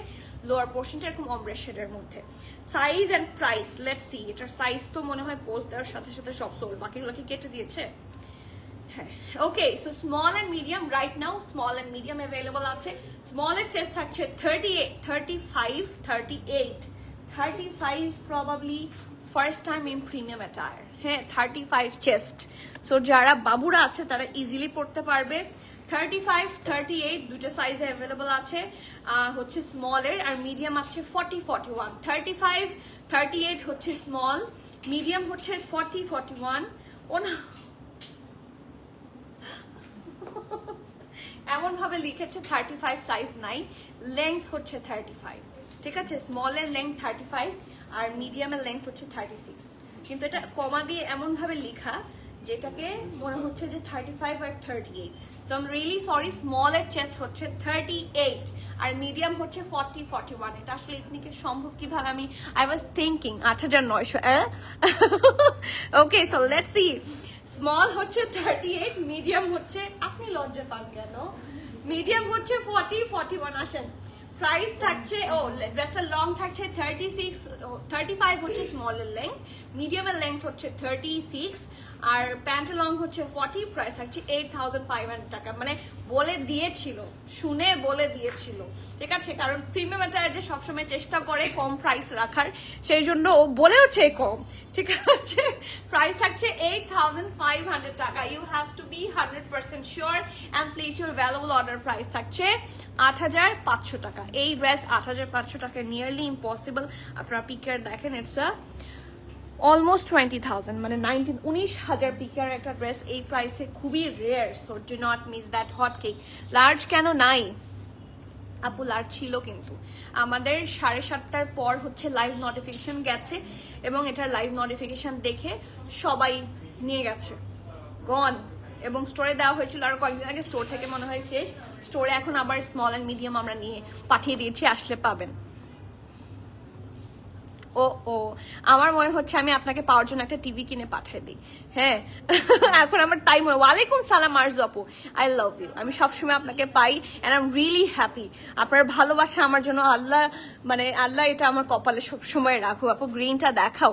লোয়ার পোর্শনটা এরকম অমব্রে শেডের মধ্যে। Size and price let's see. এটার সাইজ তো মনে হয় পোস্ট দেওয়ার সাথে সাথে সব সোল্ড, বাকিগুলো কি কেটে দিয়েছে? হ্যাঁ okay so small and medium right now small and medium available আছে। স্মলের চেস্ট থাকছে 38, 35, 38, 35 probably first time in premium attire. হ্যাঁ 35 চেস্ট, সো যারা বাবুরা আছে তারা ইজিলি পড়তে পারবে। 35, 38 দুটো সাইজে অ্যাভেলেবল আছে, হচ্ছে স্মলের, আর মিডিয়াম আছে 40, 41। 35, 38 হচ্ছে স্মল, মিডিয়াম হচ্ছে 40, 41। ও না এমন ভাবে লিখেছে 35 সাইজ নাই, লেংথ হচ্ছে 35, ঠিক আছে? স্মলের লেংথ 35 আর মিডিয়ামের লেংথ হচ্ছে 36, কিন্তু এটা কমা দিয়ে এমন ভাবে লেখা যেটাকে মনে হচ্ছে যে 35 আর 38। So I am really sorry. স্মলের চেস্ট হচ্ছে 38 আর মিডিয়াম হচ্ছে 40, 41। এটা আসলে এথনিকে সম্ভব কিভাবে? I was thinking 8900। Okay so let's C. Small হচ্ছে 38, মিডিয়াম হচ্ছে, আপনি লজ্জা পান কেন? মিডিয়াম হচ্ছে 40, 41। আসেন প্রাইস থাকছে, ও ড্রেসটা লং থাকছে 36, 35 হচ্ছে স্মলের লেংথ, মিডিয়ামের লেংথ হচ্ছে 36 আর প্যান্ট লং হচ্ছে 40। প্রাইস থাকছে 8500 টাকা। মানে বলে দিয়েছিল, শুনে বলে দিয়েছিল, ঠিক আছে? কারণ প্রিমিয়াম অ্যাটায়ার যে সবসময় চেষ্টা করে কম প্রাইস রাখার, সেই জন্য ও বলেওছে কম, ঠিক আছে? প্রাইস থাকছে 8500 টাকা। You have to be 100% sure and place your valuable order. Price থাকছে 8500 টাকা। এই ড্রেস 8500 টাকা নিয়ারলি ইম্পসিবল। আপনারা পিকার দেখেন, ইটস অলমোস্ট 20,000, মানে 19,000 পিকার একটা ড্রেস এই প্রাইসে খুবই rare. So do not miss that hot cake. Large কেন নাই আপু? লার্জ ছিল, কিন্তু আমাদের 7:30টার পর হচ্ছে লাইভ নোটিফিকেশন গেছে এবং এটার লাইভ নোটিফিকেশন দেখে সবাই নিয়ে গেছে, গন। এবং স্টোরে দেওয়া হয়েছিল আরো কয়েকদিন আগে, স্টোর থেকে মনে হয় শেষ। স্টোরে এখন আবার স্মল অ্যান্ড মিডিয়াম আমরা নিয়ে পাঠিয়ে দিয়েছি, আসলে পাবেন। ও আমার মনে হচ্ছে আমি আপনাকে পাওয়ার জন্য একটা টিভি কিনে পাঠিয়ে দিই। হ্যাঁ এখন আমার তাই মনে। ওয়ালাইকুম সালাম আরজু আপু, আই লাভ ইউ। আমি সবসময় আপনাকে পাই and I am really happy. আপনার ভালোবাসা আমার জন্য আল্লাহ, মানে আল্লাহ এটা আমার কপালে সবসময় রাখো। আপু গ্রিনটা দেখাও।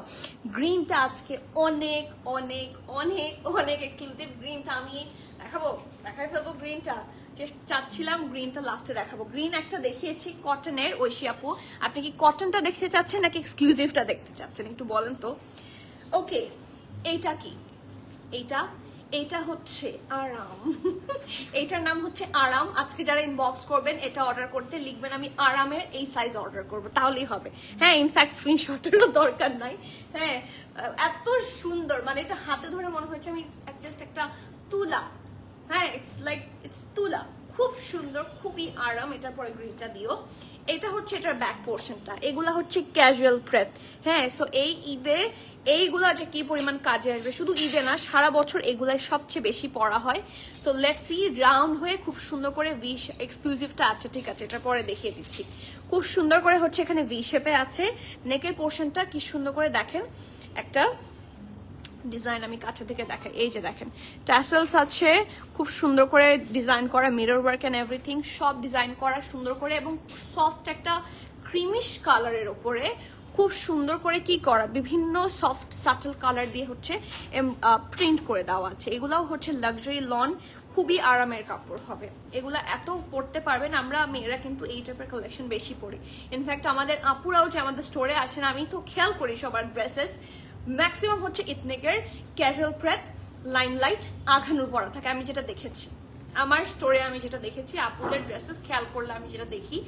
গ্রিনটা আজকে অনেক অনেক অনেক অনেক এক্সক্লুসিভ। গ্রিনটা আমি দেখাই ফেলবো। গ্রিনটা চাচ্ছিলাম গ্রিনটা লাস্টে দেখাবো। গ্রিন একটা দেখিয়েছি কটনের, ঐশী আপু আপনি কি কটনটা দেখতে চাচ্ছেন নাকি এক্সক্লুসিভটা দেখতে চাচ্ছেন একটু বলেন তো। ওকে এইটা কি? এইটা হচ্ছে আরাম। এইটার নাম হচ্ছে আরাম। আজকে যারা ইনবক্স করবেন এটা অর্ডার করতে লিখবেন আমি আরামের এই সাইজ অর্ডার করব, তাহলেই হবে। হ্যাঁ ইনফ্যাক্ট স্ক্রিনশটেরও দরকার নাই। হ্যাঁ এত সুন্দর, মানে এটা হাতে ধরে মনে হচ্ছে আমি জাস্ট একটা তুলা। হ্যাঁ ইটস তুলা, খুব সুন্দর, খুবই আরাম। এটার পরে গ্রিনটা দিও। এটা হচ্ছে এটার ব্যাক পোর্শনটা। এগুলা হচ্ছে ক্যাজুয়াল প্রেপ। হ্যাঁ সো এই ঈদে এইগুলা যে কি পরিমাণ কাজে আসবে, শুধু ঈদে না সারা বছর এগুলাই সবচেয়ে বেশি পরা হয়। So let's C. রাউন্ড হয়ে খুব সুন্দর করে ভি এক্সক্লুসিভটা আছে, ঠিক আছে? এটার পরে দেখিয়ে দিচ্ছি। খুব সুন্দর করে হচ্ছে এখানে ভি শেপে আছে। নেকের পোর্শনটা কি সুন্দর করে দেখেন, একটা ডিজাইন আমি কাছে থেকে দেখাই। এই যে দেখেন ট্যাসেলস আছে, খুব সুন্দর করে ডিজাইন করা, মিরর ওয়ার্ক এন্ড এভরিথিং সব ডিজাইন করা সুন্দর করে, এবং সফট একটা ক্রিমিশ কালারের ওপরে খুব সুন্দর করে কি করা, বিভিন্ন সফট সাটল কালার দিয়ে হচ্ছে প্রিন্ট করে দেওয়া আছে। এগুলাও হচ্ছে লাক্সারি লন খুবই আরামের কাপড় হবে, এগুলা এত পরতে পারবেন। আমরা মেয়েরা কিন্তু এই টাইপের কালেকশন বেশি পরি। ইনফ্যাক্ট আমাদের আপুরাও যে আমাদের স্টোরে আসেন, আমি তো খেয়াল করি সবার ড্রেসেস ম্যাক্সিমাম হচ্ছে ইথনিকের ক্যাজুয়াল প্রেথ, লাইমলাইট, আঘানুর পরা থাকে। আমি যেটা দেখেছি আমার স্টোরে, আমি যেটা দেখেছি আপুদের ড্রেসেস খেয়াল করলে আমি যেটা দেখি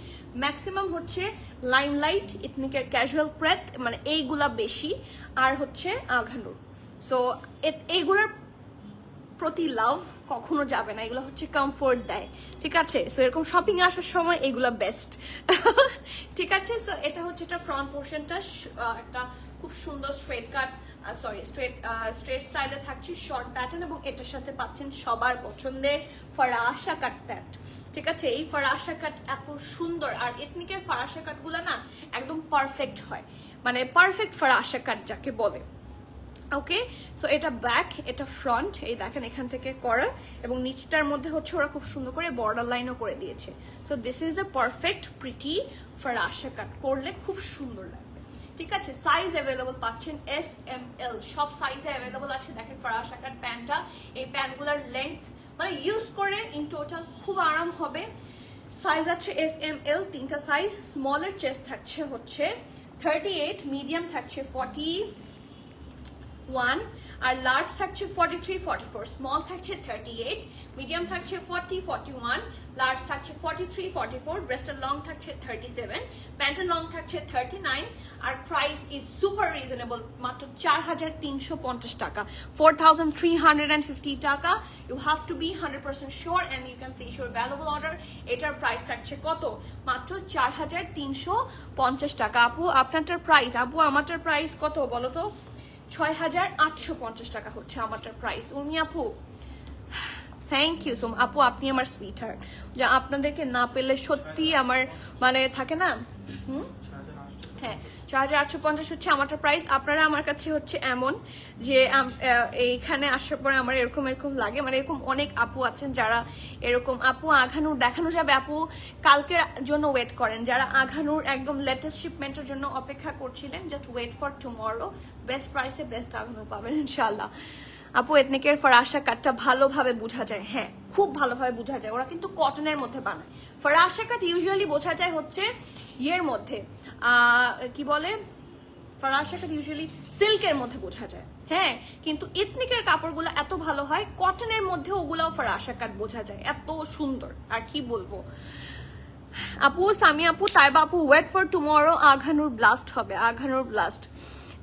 ম্যাক্সিমাম হচ্ছে লাইমলাইট, ইথনিকের ক্যাজুয়াল প্রেথ, মানে এইগুলা বেশি, আর হচ্ছে আঘানুর। সো এইগুলার প্রতি লাভ কখনো যাবে না, এগুলো হচ্ছে কমফোর্ট দেয়, ঠিক আছে? সো এরকম শপিং এ আসার সময় এগুলো বেস্ট। ঠিক আছে, সো এটা হচ্ছে এটা ফ্রন্ট পোর্শনটা, একটা খুব সুন্দর স্ট্রেট কাট, সরি স্ট্রেট স্টাইলে থাকছে শর্ট প্যাটার্ন, এবং এটার সাথে পাচ্ছেন সবার পছন্দের ফরাসা কাট প্যান্ট। ঠিক আছে, এই ফরাসা কাট এত সুন্দর, আর এথনিকের ফরাসা কাট গুলা না একদম পারফেক্ট হয়, মানে পারফেক্ট ফরাসা কাট যাকে বলে। ওকে, সো এটা ব্যাক, এটা ফ্রন্ট, এই দেখেন এখান থেকে করা, এবং নিচটার মধ্যে হচ্ছে ওরা খুব সুন্দর করে বর্ডার লাইনও করে দিয়েছে। So this is the perfect pretty ফরাসা কাট, পরলে খুব সুন্দর লাগবে। ঠিক আছে, সাইজ অ্যাভেলেবল পাচ্ছেন এস এম এল, সব সাইজে অ্যাভেলেবল আছে। দেখেন ফরাসা কাট প্যান্টটা, এই প্যান্টগুলোর লেন্থ মানে ইউজ করে ইন টোটাল খুব আরাম হবে। সাইজ আছে এস এম এল, তিনটা সাইজ। স্মলের চেস্ট থাকছে হচ্ছে 38, মিডিয়াম থাকছে 41, আর লার্জ থাকছে 43, 44, স্মল থাকছে 38, মিডিয়াম থাকছে 40, 41, লার্জ থাকছে 43, 44, ব্রেস্টের লং থাকছে 37, প্যান্টের লং থাকছে 39, আর প্রাইস ইজ সুপার রিজনেবল, মাত্র 4350 টাকা, 4350 টাকা। You have to be 100% sure and you can place your valuable order. এটার প্রাইস থাকছে কত? মাত্র 4350 টাকা। আপু আপনারটার প্রাইস, আপু আমারটার প্রাইস কত বলো তো? 6850 টাকা হচ্ছে আমারটার প্রাইস। উর্মি আপু থ্যাংক ইউ সো মাচ। আপু আপনি আমার সুইট হার্ট, যা আপনাদেরকে না পেলে সত্যি আমার মানে থাকে না। হ্যাঁ, 6850 হচ্ছে আমারটার প্রাইস। আপনারা আমার কাছে হচ্ছে এমন যে এইখানে আসার পরে আমার এরকম এরকম লাগে, মানে এরকম অনেক আপু আছেন যারা এরকম আপু আঘানুর দেখানো যাবে, আপু কালকের জন্য ওয়েট করেন। যারা আঘানুর একদম লেটেস্ট শিপমেন্টের জন্য অপেক্ষা করছিলেন, just wait for tomorrow, best প্রাইসে বেস্ট আঘানুর পাবেন ইনশাল্লাহ। আপু এথনিকের ফরাসা কাটটা ভালোভাবে বোঝা যায়, হ্যাঁ খুব ভালোভাবে বোঝা যায়, ওরা কিন্তু কটনের মধ্যে বানায়। ফরাসা কাট ইউজুয়ালি বোঝা যায় হচ্ছে ইয়ের মধ্যে, কি বলে, ফরাসা কাট ইউজুয়ালি সিল্কের মধ্যে বোঝা যায়, হ্যাঁ, কিন্তু এথনিকের কাপড়গুলো এত ভালো হয় কটনের মধ্যে, ওগুলাও ফরাসা কাট বোঝা যায়, এত সুন্দর। আর কি বলবো আপু, সামি আপু, তাইবা আপু, ওয়েট ফর টুমরো, আঘানুর ব্লাস্ট হবে, আঘানুর ব্লাস্ট।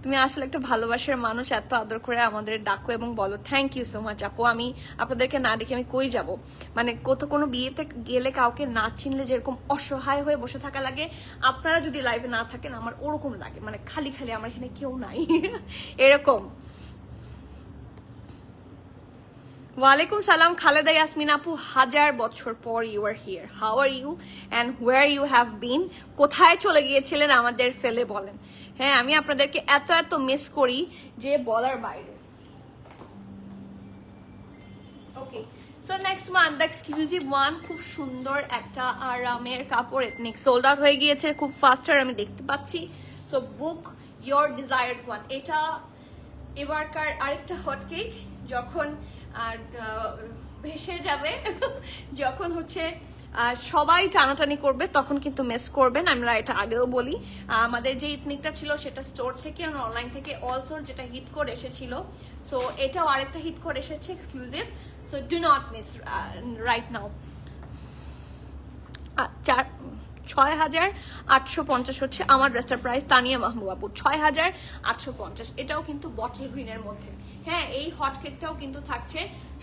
তুমি আসলে একটা ভালোবাসার মানুষ, এত আদর করে আমাদের ডাকো এবং বলো, থ্যাংক ইউ সো মাচ আপু। আমি আপনাদেরকে না দেখে আমি কই যাব, মানে কোনো বিয়েতে গেলে কাউকে না চিনলে যেরকম অসহায় হয়ে বসে থাকা লাগে, আপনারা যদি লাইভে না থাকেন আমার ওরকম লাগে, মানে খালি খালি আমার এখানে কেউ নাই এরকম। ওয়ালাইকুম সালাম খালেদা ইয়াসমিন আপু, 1000 বছর পর you are here, how are you and where you have been, কোথায় চলে গিয়েছিলেন আমাদের ফেলে বলেন। হ্যাঁ, আমি আপনাদেরকে এত এত মিস করি যে বলার বাইরে। Okay, so next one, the exclusive one, খুব সুন্দর একটা আরামের কাপড়, এথনিক সোল্ড আউট হয়ে গিয়েছে খুব ফাস্টার আমি দেখতে পাচ্ছি। So book your desired one. এটা এবারকার আরেকটা হটকেক, যখন ভেসে যাবে যখন হচ্ছে সবাই টানাটানি করবে তখন কিন্তু মিস করবেন। আমরা এটা আগেও বলি, আমাদের যে ইথনিকটা ছিল সেটা স্টোর থেকে, অনলাইন থেকে অলসো যেটা হিট কোড এসেছিল, সো এটাও আরেকটা হিট কোড এসেছে exclusive, so do not miss right now. 6850 হচ্ছে আমার ড্রেসটার প্রাইস। তানিয়া মাহমুদ আপু 6850, এটাও কিন্তু বটল গ্রিনের মধ্যে। হ্যাঁ, এই হট কেকটাও কিন্তু থাকছে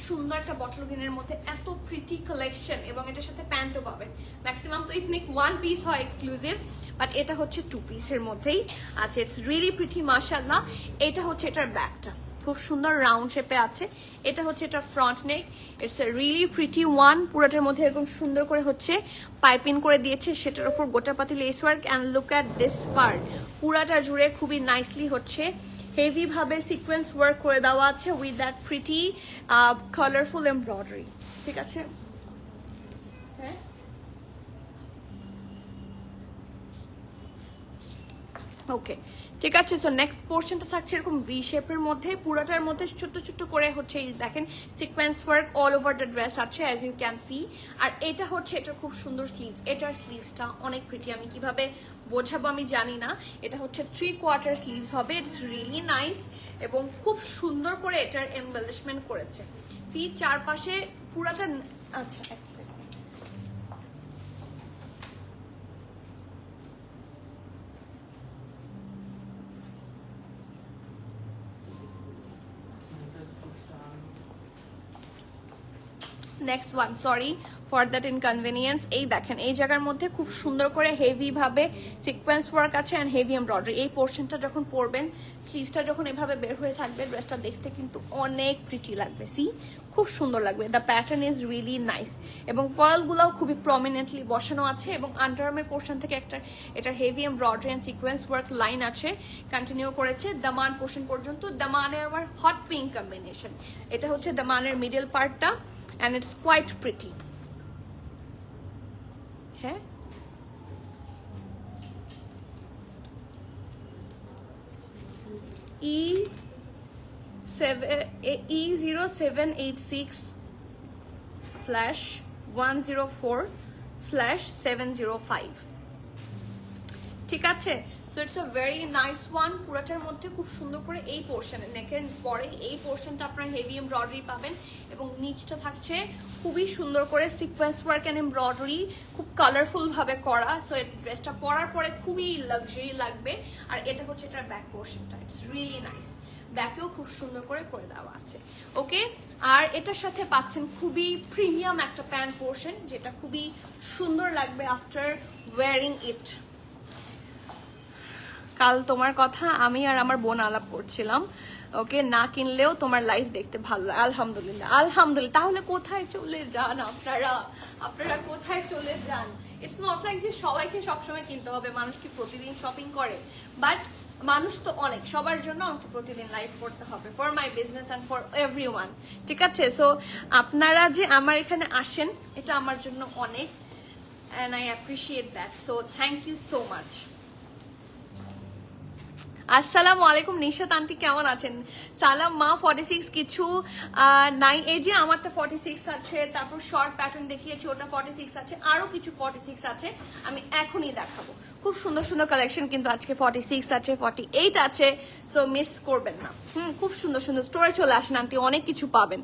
সুন্দর একটা বটল গ্রিনের মধ্যে, এত প্রিটি কালেকশন, এবং এটার সাথে প্যান্টও পাবেন। ম্যাক্সিমাম তো ইথনিক 1 পিস হয় এক্সক্লুসিভ, বাট এটা হচ্ছে 2 পিসের মধ্যেই আছে। ইটস রিয়েলি প্রিটি মাশাআল্লাহ। এটা হচ্ছে এটার ব্যাকটা, খুব সুন্দর রাউন্ড শেপে আছে। এটা হচ্ছে এটা front neck, it's a really pretty one. পুরোটার মধ্যে এরকম সুন্দর করে হচ্ছে পাইপিং করে দিয়েছে, সেটার উপর গোটাপাতি lace work, and look at this part, পুরাটা জুড়ে খুবই নাইসলি হচ্ছে হেভি ভাবে সিকোয়েন্স ওয়ার্ক করে দেওয়া আছে with that pretty colourful embroidery. ঠিক আছে, হ্যাঁ ওকে, ঠিক আছে। সো নেক্সট পোর্শনটা থাকছে এরকম ভি শেপের মধ্যে, পুরোটার মধ্যে ছোট্ট ছোট্ট করে হচ্ছে এই দেখেন sequence work all over the dress আছে অ্যাজ ইউ ক্যান সি। আর এটা হচ্ছে এটার খুব সুন্দর স্লিভস, এটার স্লিভসটা অনেক প্রিটি, আমি কিভাবে বোঝাবো আমি জানি না। এটা হচ্ছে 3/4 স্লিভস হবে, ইটস রিয়েলি নাইস এবং খুব সুন্দর করে এটার এমবেলিশমেন্ট করেছে। সি চারপাশে পুরাটা, আচ্ছা একটা second, next one, sorry for that inconvenience. এই দেখেন এই জায়গার মধ্যে খুব সুন্দর করে হেভি ভাবে সিকোয়েন্স ওয়ার্ক আছে অ্যান্ড হেভি এমব্রয়ডারি। এই পোর্শনটা যখন পরবেন, স্লিভসটা যখন এভাবে বের হয়ে থাকবে, ড্রেসটা দেখতে কিন্তু অনেক প্রিটি লাগবে। সি খুব সুন্দর লাগবে, the pattern is really nice এবং পার্লগুলোও খুবই প্রমিনেন্টলি বসানো আছে এবং আন্ডারআর্মের পোর্শন থেকে একটা এটার heavy embroidery and sequence work line আছে, কন্টিনিউ করেছে দামান পোর্শন পর্যন্ত। দামানের আবার হট পিঙ্ক কম্বিনেশন, এটা হচ্ছে দামানের মিডল পার্টটা and it's quite pretty. হ্যাঁ E0786/104/705, ঠিক আছে। So it's a very nice one. পুরোটার মধ্যে খুব সুন্দর করে এই পোর্শনে নেকের পরে এই পোর্শনটা আপনার হেভি এমব্রয়ডারি পাবেন এবং নিচটা থাকছে খুবই সুন্দর করে সিকোয়েন্স ওয়ার্ক অ্যান্ড এমব্রয়ডারি, খুব কালারফুল ভাবে করা। সো এই ড্রেসটা পরার পরে খুবই লাক্সারি লাগবে। আর এটা হচ্ছে এটার ব্যাক পোর্শনটা, ইটস রিয়েলি নাইস, ব্যাকেও খুব সুন্দর করে দেওয়া আছে। ওকে, আর এটার সাথে পাচ্ছেন খুবই প্রিমিয়াম একটা প্যান্ট পোর্শন, যেটা খুবই সুন্দর লাগবে আফটার ওয়ারিং ইট। কাল তোমার কথা আমি আর আমার বোন আলাপ করছিলাম, ওকে, না কিনলেও তোমার লাইফ দেখতে ভালো লাগে। আলহামদুলিল্লাহ আলহামদুলিল্লাহ। তাহলে কোথায় চলে যান আপনারা, আপনারা কোথায় চলে যান? ইটস নট লাইক যে সবাইকে সবসময় কিনতে হবে, মানুষ কি প্রতিদিন শপিং করে? বাট মানুষ তো অনেক, সবার জন্য আমাকে প্রতিদিন লাইভ করতে হবে, for my business and for everyone, ঠিক আছে। সো আপনারা যে আমার এখানে আসেন, এটা আমার জন্য অনেক, and I appreciate that. So thank you so much. আসসালামু আলাইকুম নিশাত আন্টি, কেমন আছেন? সালাম মা। 46 কিছু নাই, এই যে আমারটা 46 আছে, তারপর শর্ট প্যাটার্ন দেখিয়েছি ওটা 46 আছে, আরো কিছু 46 আছে, আমি এখনই দেখাবো। খুব সুন্দর সুন্দর কালেকশন কিন্তু আজকে 46 আছে, 48 আছে, সো মিস করবেন না। খুব সুন্দর সুন্দর স্টোরে চলে আসেন আন্টি, অনেক কিছু পাবেন।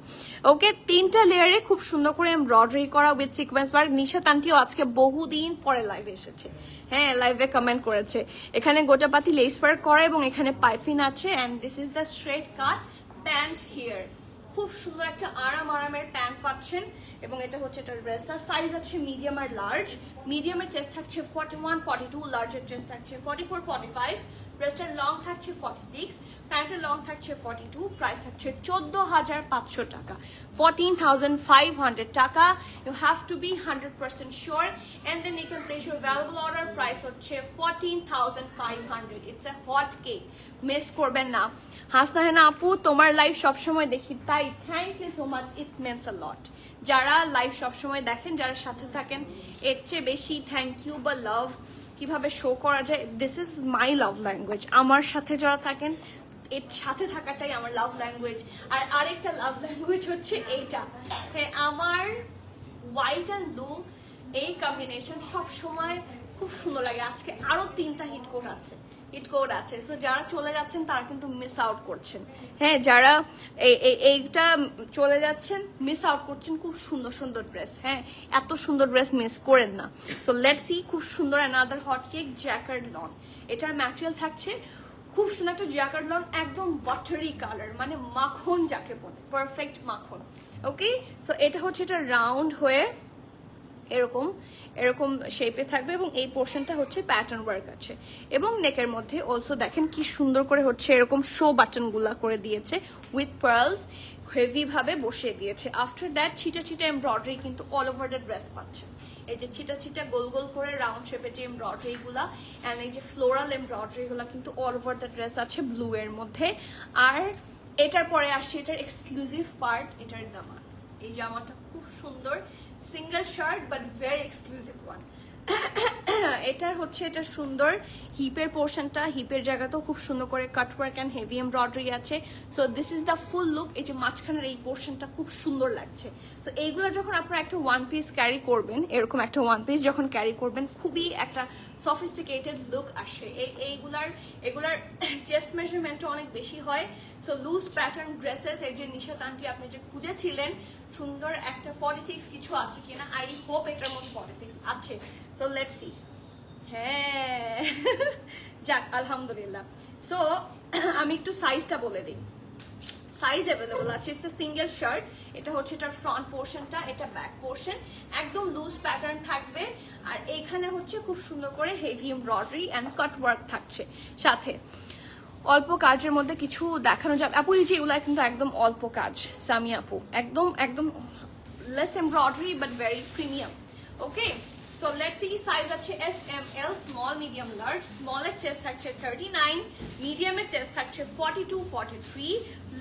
ওকে, 3টা লেয়ারে খুব সুন্দর করে এমব্রয়ডারি করা উইথ সিকোয়েন্স ওয়ার্ক। নিশাত আন্টিও আজকে বহুদিন পরে লাইভে এসেছে, হ্যাঁ লাইভে কমেন্ট করেছে। এখানে গোটাপাতি লেস ওয়ার্ক করা এবং এখানে পাইপিং আছে, and this is the straight cut pant here. খুব সুন্দর একটা আরামের প্যান্ট পাচ্ছেন এবং এটা হচ্ছে এটার ড্রেসটা। সাইজ আছে মিডিয়াম আর লার্জ। মিডিয়ামের চেস্ট থাকছে 41, 42, লার্জের চেস্ট থাকছে 44, 45, ড্রেসটার লং থাকছে 46, প্যান্টের লং থাকছে 42, প্রাইস থাকছে 14,500 টাকা, 14,500 টাকা। You have to be 100% sure and then you can place your valuable order. Price হচ্ছে 14,500। It's a hot cake, miss করবেন না। হাসনাহেনা আপু, তোমার লাইভ সবসময় দেখি, তাই thank you so much, it means a lot. যারা লাইভ সবসময় দেখেন, যারা সাথে থাকেন, এর চেয়ে বেশি থ্যাংক ইউ বা লাভ কিভাবে শো করা যায়, this is my love language. আমার সাথে যারা থাকেন, এর সাথে থাকাটাই আমার লাভ ল্যাঙ্গুয়েজ। আর আরেকটা লাভ ল্যাঙ্গুয়েজ হচ্ছে এইটা, হ্যাঁ আমার হোয়াইট অ্যান্ড ব্লু এই কম্বিনেশন সব সময় খুব সুন্দর লাগে। আজকে আরো 3টা হিটকোড আছে, সো যারা চলে যাচ্ছেন তারা কিন্তু মিস আউট করছেন। হ্যাঁ, যারা এইটা চলে যাচ্ছেন মিস আউট করছেন। খুব সুন্দর সুন্দর ড্রেস, হ্যাঁ এত সুন্দর ড্রেস মিস করেন না। সো লেটস সি, খুব সুন্দর another hot cake jacquard lawn. এটার ম্যাটেরিয়াল থাকছে খুব সুন্দর একটা জ্যাকার্ড লন, একদম বাটারি কালার, মানে মাখন যাকে বলে, পারফেক্ট মাখন। ওকে, সো এটা হচ্ছে এটা রাউন্ড হয়ে এরকম এরকম শেপে থাকবে এবং এই পোর্শনটা হচ্ছে প্যাটার্ন ওয়ার্ক আছে এবং নেকের মধ্যে অলসো দেখেন কি সুন্দর করে হচ্ছে এরকম শো বাটন গুলা করে দিয়েছে উইথ পার্লস, হেভি ভাবে বসিয়ে দিয়েছে। আফটার দ্যাট ছিটা ছিটা এমব্রয়ডারি কিন্তু অল ওভার দ্য ড্রেস পাচ্ছেন। এই যে ছিটা ছিটা গোল গোল করে রাউন্ড শেপের যে এমব্রয়ডারি গুলা অ্যান্ড এই যে ফ্লোরাল এমব্রয়ডারি গুলা কিন্তু অল ওভার দ্য ড্রেস আছে ব্লু এর মধ্যে। আর এটার পরে আসছে এটার এক্সক্লুসিভ পার্ট, এটার জামা। এই জামাটা খুব সুন্দর, single shirt but very exclusive one. এটার হচ্ছে এটা সুন্দর হিপের পোর্শনটা, হিপের জায়গাতেও খুব সুন্দর করে কাটওয়ার্ক অ্যান্ড হেভি এমব্রয়ডারি আছে। So this is the full look. এই যে মাঝখানের এই পোর্শনটা খুব সুন্দর লাগছে। সো এইগুলো যখন আপনারা একটা ওয়ান পিস ক্যারি করবেন, এরকম একটা ওয়ান পিস যখন ক্যারি করবেন, খুবই একটা সফিস্টিকেটেড লুক আসে। এগুলার চেস্ট মেজারমেন্টটা অনেক বেশি হয়। সো লুজ প্যাটার্ন ড্রেসেস, এই যে নিশাত আন্টি আপনি যে খুঁজেছিলেন সুন্দর একটা 46 কিছু আছে কিনা, আই হোপ এটার মধ্যে 46 আছে। So let's C. হ্যাঁ যাক আলহামদুলিল্লাহ। সো আমি একটু সাইজটা বলে দিই। সাইজ অ্যাভেলেবল আছে। It's a single shirt. এটা হচ্ছে এটার ফ্রন্ট পোর্শনটা, এটা ব্যাক পোর্শন, একদম লুজ প্যাটার্ন থাকবে। আর এইখানে হচ্ছে খুব সুন্দর করে heavy embroidery and cut work থাকছে সাথে। অল্প কাজের মধ্যে কিছু দেখানো যাবে। আপু এই যে এগুলা কিন্তু একদম অল্প কাজ, সামি আপু, একদম একদম less embroidery but very premium. Okay, so let's C. Size আছে এস, এম, এল, স্মল, মিডিয়াম, লার্জ। স্মলের চেস্ট থাকছে 39, মিডিয়ামের চেস্ট থাকছে 42, 43,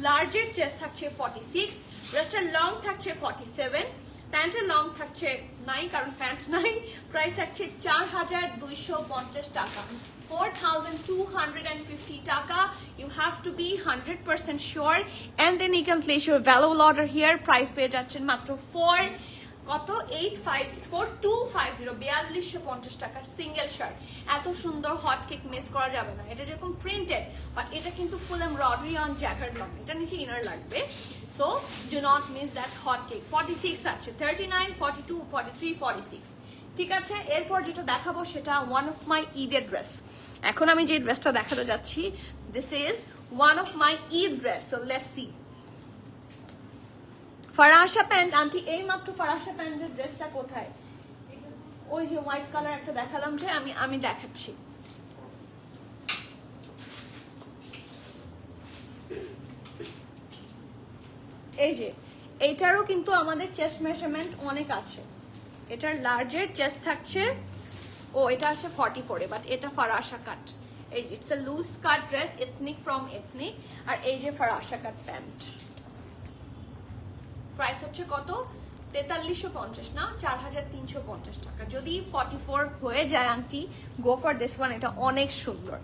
লার্জের চেস্ট থাকছে 46, রেস্টের লং থাকছে 47, প্যান্টের লং থাকছে নাই কারণ প্যান্ট নাই। প্রাইস থাকছে 4250 টাকা, 4250 taka. You have to be 100% sure and then you can place your valuable order here. Price পেয়ে যাচ্ছেন মাত্র 4250 টাকা সিঙ্গেল শার্ট। এত সুন্দর হট কেক মিস করা যাবে না। এটা যেরকম প্রিন্টেড বাট এটা কিন্তু ফুল এমব্রয়ডারি অন জ্যাকেট লং, এটা নিচে ইনার লাগবে। So do not miss that hot cake. 46 আছে, 39, 42, 43, 46। ঠিক আছে, এরপর যেটা দেখাবো সেটা ওয়ান অফ মাই ঈদের ড্রেস। এখন আমি যে ড্রেসটা দেখাতে যাচ্ছি, this is one of my Eid dress. So let's see. ফারাশা প্যান্ট আন্টি, এই মাত্র ফারাশা প্যান্টের ড্রেসটা কোথায়? ওই যে হোয়াইট কালার একটা দেখালাম যে, আমি দেখাচ্ছি। এই যে এইটারও কিন্তু আমাদের চেস্ট মেজারমেন্ট অনেক আছে। এটার লার্জের চেস্ট থাকছে, ও এটা আছে 44-এ, বাট এটা ফারাশা কাট। এই যে it's a loose cut dress, ethnic from ethnic. আর এই যে ফারাশা কাট প্যান্ট। প্রাইস হচ্ছে কত? 4350 না, 4350 টাকা। যদি 44 হয়ে যায় aunty, go for this one, এটা অনেক সুন্দর।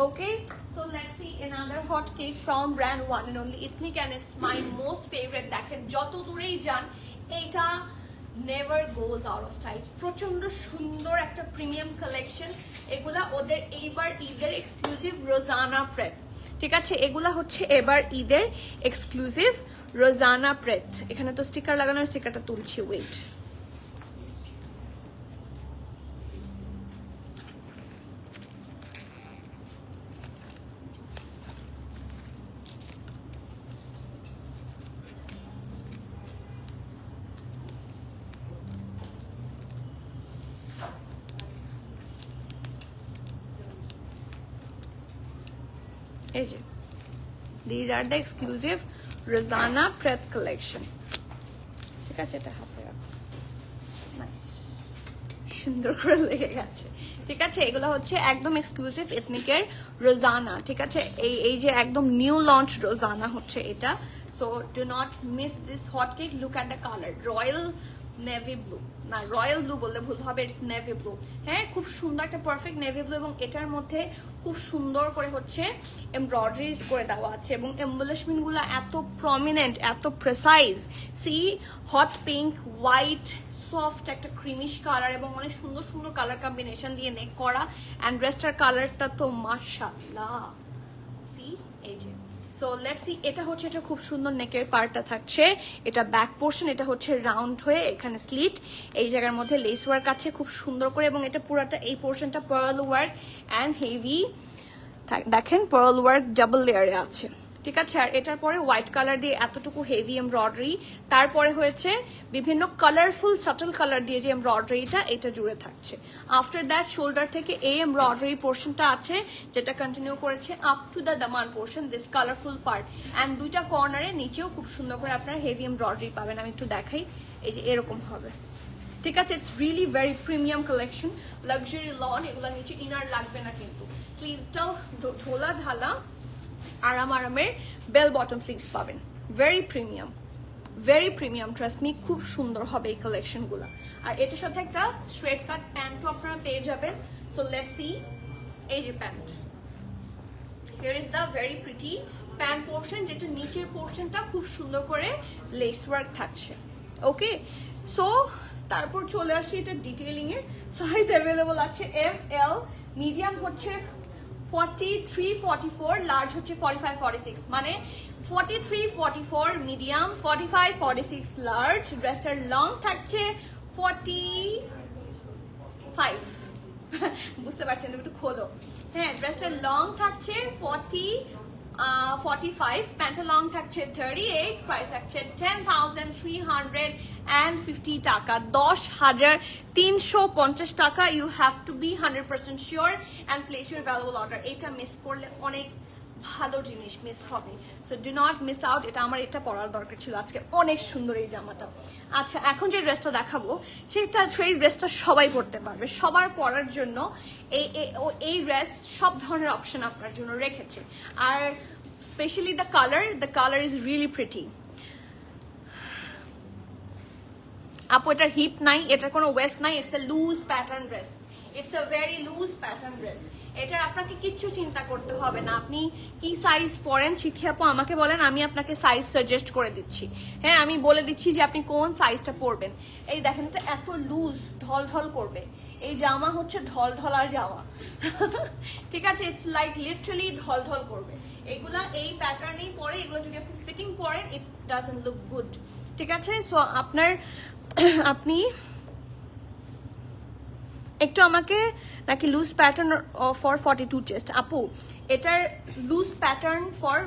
Okay, so let's see another hot cake from brand one and only ethnic and it's my most favourite. দেখেন যত দূরেই যান এইটা never goes out of style. প্রচন্ড সুন্দর একটা প্রিমিয়াম কালেকশন। এগুলা ওদের এইবার ঈদের এক্সক্লুসিভ রোজানা প্রেত। ঠিক আছে, এগুলা হচ্ছে এবার ঈদের এক্সক্লুসিভ রোজানা প্রেত। এখানে তো স্টিকার লাগানোর, স্টিকারটা তুলছি, ওয়েট। এই যে these are the exclusive Rozana প্রেত কালেকশন। ঠিক আছে, এটা হাতে রাখো, নাইস, সুন্দর করে লেগে গেছে। ঠিক আছে, এগুলো হচ্ছে একদম এক্সক্লুসিভ এথনিকের রোজানা। ঠিক আছে, এই যে একদম নিউ লঞ্চ রোজানা হচ্ছে এটা। So do not miss this hot cake. Look at the colour, royal navy blue, না রয়্যাল ব্লু বললে ভুল হবে, ইটস নেভি ব্লু। হ্যাঁ, খুব সুন্দর একটা পারফেক্ট নেভি ব্লু, এবং এটার মধ্যে খুব সুন্দর করে হচ্ছে এমব্রয়ডারি করে দেওয়া আছে, এবং এম্বলিশমেন্ট গুলো এত প্রমিনেন্ট, এত precise. See, hot pink, white, soft একটা ক্রিমিশ কালার, এবং অনেক সুন্দর সুন্দর কালার কম্বিনেশন দিয়ে নেক করা। অ্যান্ড ড্রেসটার কালারটা তো মাশাআল্লাহ। সি, এই যে সো লেটস সি। এটা হচ্ছে, এটা খুব সুন্দর নেকের পার্টটা থাকছে, এটা ব্যাক পোর্শন, এটা হচ্ছে রাউন্ড হয়ে এখানে স্লিট, এই জায়গার মধ্যে লেস ওয়ার্ক আছে খুব সুন্দর করে, এবং এটা পুরাটা এই পোর্শনটা পার্ল ওয়ার্ক অ্যান্ড হেভি। দেখেন পার্ল ওয়ার্ক ডাবল লেয়ারে আছে। ঠিক আছে, আর এটার পরে হোয়াইট কালার দিয়ে এতটুকু হেভি এমব্রয়ডারি, তারপরে হয়েছে বিভিন্ন কালারফুল সাটল কালার দিয়ে যে এমব্রয়ডারিটা এটা জুড়ে থাকছে। আফটার দ্যাট শোল্ডার থেকে এই এমব্রয়ডারি পোর্শনটা আছে, যেটা কন্টিনিউ করেছে up to the Daman portion, this colourful part. And দুইটা কর্নারে নিচেও খুব সুন্দর করে আপনারা হেভি এমব্রয়ডারি পাবেন। আমি একটু দেখাই, এই যে এরকম হবে। ঠিক আছে, it's really very premium collection, luxury loan. এগুলো নিচে ইনার লাগবে না কিন্তু, স্লিভসটাও ঢোলা ঢালা আরামের বেল বটম স্লিভস পাবেন। Very premium, very premium, trust me, খুব সুন্দর হবে এই কালেকশনগুলো। আর এটার সাথে একটা স্ট্রেট কাট প্যান্টও আপনারা পেয়ে যাবেন। সো লেটস সি, এই যে pant, here is the very pretty pant portion, যেটা নিচের পোর্শনটা খুব সুন্দর করে লেস ওয়ার্ক থাকছে। ওকে, সো তারপর চলে আসি এটা ডিটেইলিং এ। সাইজ অ্যাভেলেবল আছে এম, এল, মিডিয়াম হচ্ছে 43, 44, লার্জ হচ্ছে 45, 46, মানে 43, 44 মিডিয়াম, 45, 46 লার্জ। ড্রেসটার লং থাকছে 45, বুঝতে পারছেন তো, একটু খোলো। হ্যাঁ, ড্রেসটার লং থাকছে 45, প্যান্টের লং থাকছে 38, প্রাইস থাকছে 10,350 টাকা, 10,350 টাকা। You have to be 100% sure and place your valuable order. এটা মিস করলে অনেক ভালো জিনিস মিস হবে, so do not miss out. এটা আমার এটা পরার দরকার ছিল আজকে, অনেক সুন্দর এই জামাটা। আচ্ছা, এখন যে ড্রেসটা দেখাবো সেই ড্রেসটা সবাই পরতে পারবে, সবার পরার জন্য এই ড্রেস সব ধরনের অপশন আপনার জন্য রেখেছে। আর specially the colour is really pretty. আপু এটার হিপ নাই, এটার কোনো ওয়েস্ট নাই, it's a loose pattern dress, it's a very loose pattern dress. এটার আপনাকে কিচ্ছু চিন্তা করতে হবে না, আপনি কি সাইজ পরেন চিঠি আপু আমাকে বলেন, আমি আপনাকে সাইজ সাজেস্ট করে দিচ্ছি। হ্যাঁ, আমি বলে দিচ্ছি যে আপনি কোন সাইজটা পরবেন। এই দেখেন, এটা এত লুজ, ঢল ঢল করবে। এই জামা হচ্ছে ঢল ঢলার জামা, ঠিক আছে, ইটস লাইক লিটারালি ঢল ঢল করবে। এগুলা এই প্যাটার্নেই পরে, এগুলো যদি আপনি ফিটিং পরেন ইট ডাজন্ট লুক গুড, ঠিক আছে। সো আপনি একটু আমাকে নাকি লুজ প্যাটার্ন ফর 42 চেস্ট, আপু এটার loose pattern for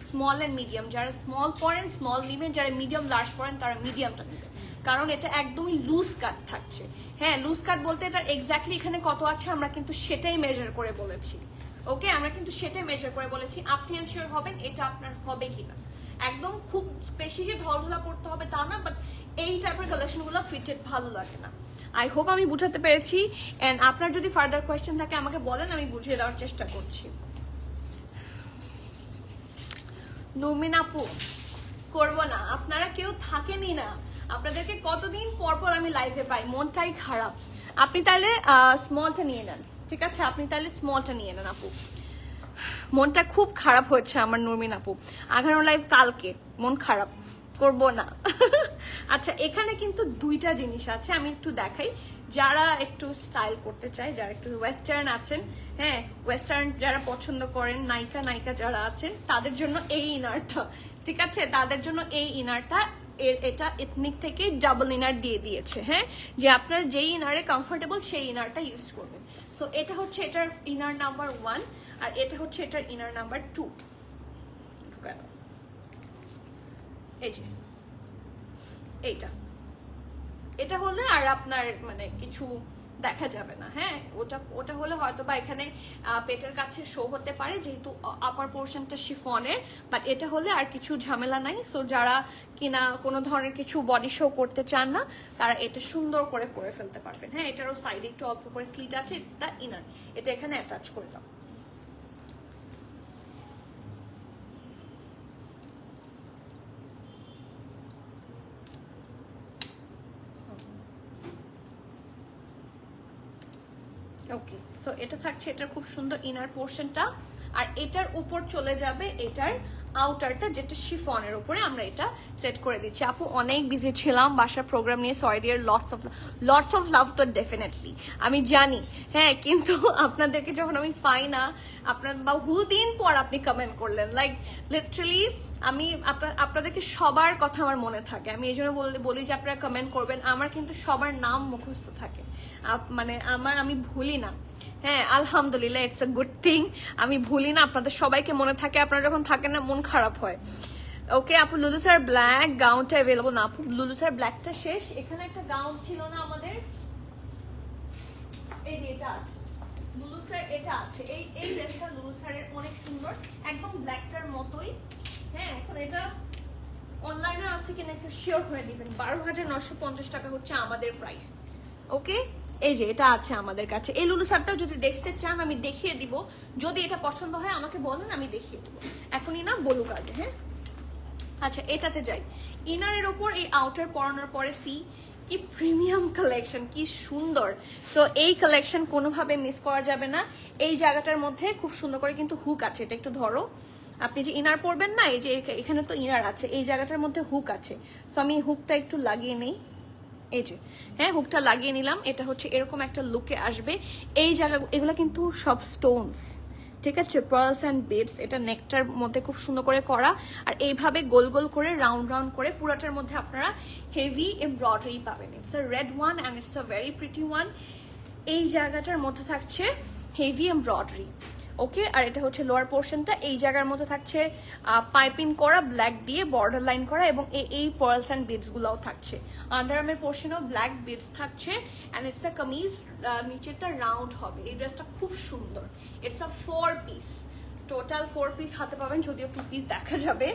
small and medium, যারা স্মল পরেন স্মল নেবেন, যারা মিডিয়াম লার্জ পরেন তারা মিডিয়ামটা নেবেন, কারণ এটা একদমই লুজ কাট থাকছে। হ্যাঁ, লুজ কাট বলতে এটা এক্স্যাক্টলি এখানে কত আছে আমরা কিন্তু সেটাই মেজার করে বলেছি। ওকে, আমরা কিন্তু সেটাই মেজার করে বলেছি, আপনি এনশিওর হবেন এটা আপনার হবে কিনা। একদম খুব বেশি যে ঢলঢলা করতে হবে তা না, বাট এই টাইপের কালেকশনগুলো ফিটেড ভালো লাগে না। আই হোপ আমি বুঝাতে পেরেছি। এন্ড আপনার যদি ফার্দার কোয়েশ্চেন থাকে আমাকে বলেন, আমি বুঝিয়ে দেওয়ার চেষ্টা করছি। নুরমিন আপু, করবো না, আপনারা কেউ থাকেনই না, আপনাদেরকে কতদিন পর পর আমি লাইভে পাই, মনটাই খারাপ। আপনি তাহলে স্মলটা নিয়ে নেন, ঠিক আছে, আপনি তাহলে স্মলটা নিয়ে নেন আপু। মনটা খুব খারাপ হয়েছে আমার নুরমিন আপু, 11 লাইভ কালকে, মন খারাপ, করব না। আচ্ছা, এখানে কিন্তু দুইটা জিনিস আছে, আমি একটু দেখাই। যারা একটু স্টাইল করতে চায়, যারা একটু ওয়েস্টার্ন আছেন, হ্যাঁ ওয়েস্টার্ন যারা পছন্দ করেন, নায়িকা যারা আছেন, তাদের জন্য এই ইনারটা, ঠিক আছে, তাদের জন্য এই ইনারটা। এটা এথনিক থেকে ডাবল ইনার দিয়ে দিয়েছে, হ্যাঁ, যে আপনার যেই ইনারে কমফোর্টেবল সেই ইনারটা ইউজ করবেন। সো এটা হচ্ছে এটার ইনার নাম্বার 1, আর এটা হচ্ছে এটার ইনার নাম্বার 2। এই যে এটা হলে আর আপনার মানে কিছু দেখা যাবে না। হ্যাঁ, ওটা হলে হয়তো বা এখানে পেটের কাছে শো হতে পারে, যেহেতু আপার পোর্শনটা শিফনের, বাট এটা হলে আর কিছু ঝামেলা নাই। সো যারা কিনা কোনো ধরনের কিছু বডি শো করতে চান না, তারা এটা সুন্দর করে পরে ফেলতে পারবেন। হ্যাঁ, এটারও সাইডে একটু অল্প করে স্লিট আছে, ইটস দ্য ইনার, এটা এখানে অ্যাটাচ করে দাও। ওকে, সো এটা থাকছে এটার খুব সুন্দর ইনার পোর্শনটা, আর এটার উপর চলে যাবে এটার আউটারটা, যেটা শিফনের উপরে আমরা এটা সেট করে দিচ্ছি। আপু অনেক বিজি ছিলাম বাসার প্রোগ্রাম নিয়ে, sorry dear, lots of love তো ডেফিনেটলি আমি জানি, হ্যাঁ, কিন্তু আপনাদেরকে যখন আমি পাই না, আপনার বহুদিন পর আপনি কমেন্ট করলেন, লাইক লিটারালি আমি আপনাদেরকে সবার কথা আমার মনে থাকে, আমি এই জন্য বলি যে আপনারা কমেন্ট করবেন, আমার কিন্তু সবার নাম মুখস্থ থাকে, মানে আমি ভুলি না। হ্যাঁ, আলহামদুলিল্লাহ, ইটস আ গুড থিং, আমি ভুলি না, আপনাদের সবাইকে মনে থাকে, আপনারা যখন থাকেন না মন খারাপ হয়। ওকে আপু, লুলু স্যার ব্ল্যাক গাউনটা অ্যাভেলেবল না আপু, লুলু স্যার ব্ল্যাকটা শেষ, এখানে একটা গাউন ছিল না আমাদের, এই যে এটা আছে লুলু স্যার, এটা আছে, এই ড্রেসটা লুলু স্যারের অনেক সুন্দর, একদম ব্ল্যাকটার মতোই। হ্যাঁ, এখন এটা অনলাইনে আছে কিনা একটু শিওর হয়ে দিবেন। 12,950 টাকা হচ্ছে আমাদের প্রাইস। ওকে, এই যে এটা আছে আমাদের কাছে। এই লুলু শার্টটাও যদি দেখতে চান আমি দেখিয়ে দিব, যদি এটা পছন্দ হয় আমাকে বলেন, আমি দেখিয়ে দিব, এখনই না বলুক আগে। হ্যাঁ, আচ্ছা এটাতে যাই, ইনারের ওপর এই আউটার পরানোর পরে সি কি প্রিমিয়াম কালেকশন, কি সুন্দর। সো এই কালেকশন কোনোভাবে মিস করা যাবে না। এই জায়গাটার মধ্যে খুব সুন্দর করে কিন্তু হুক আছে, এটা একটু ধরো, আপনি যে ইনার পরবেন না, এই যে এখানে তো ইনার আছে, এই জায়গাটার মধ্যে হুক আছে। সো আমি হুকটা একটু লাগিয়ে নেই, এই যে হ্যাঁ হুকটা লাগিয়ে নিলাম। এটা হচ্ছে এরকম একটা লুকে আসবে। এই জায়গা এগুলো কিন্তু সব স্টোনস, ঠিক আছে, পার্লস অ্যান্ড বিডস। এটা নেকটার মধ্যে খুব সুন্দর করে করা, আর এইভাবে গোল গোল করে রাউন্ড রাউন্ড করে পুরাটার মধ্যে আপনারা হেভি এমব্রয়ডারি পাবেন। It's a red one and it's a very pretty one. এই জায়গাটার মধ্যে থাকছে হেভি এমব্রয়ডারি, ওকে। আর এটা হচ্ছে লোয়ার পোর্শনটা, এই জায়গার মধ্যে থাকছে পাইপিং করা ব্ল্যাক দিয়ে বর্ডার লাইন করা, এবং এই পার্লস অ্যান্ড বিডস গুলাও থাকছে। আন্ডারআর্মের পোর্শনেও ব্ল্যাক বিডস থাকছে, অ্যান্ড ইটস আ কামিজ, নিচেরটা রাউন্ড হবে। এই ড্রেসটা খুব সুন্দর। It's a 4 piece, total 4 piece হাতে পাবেন, যদিও 2 পিস দেখা যাবে।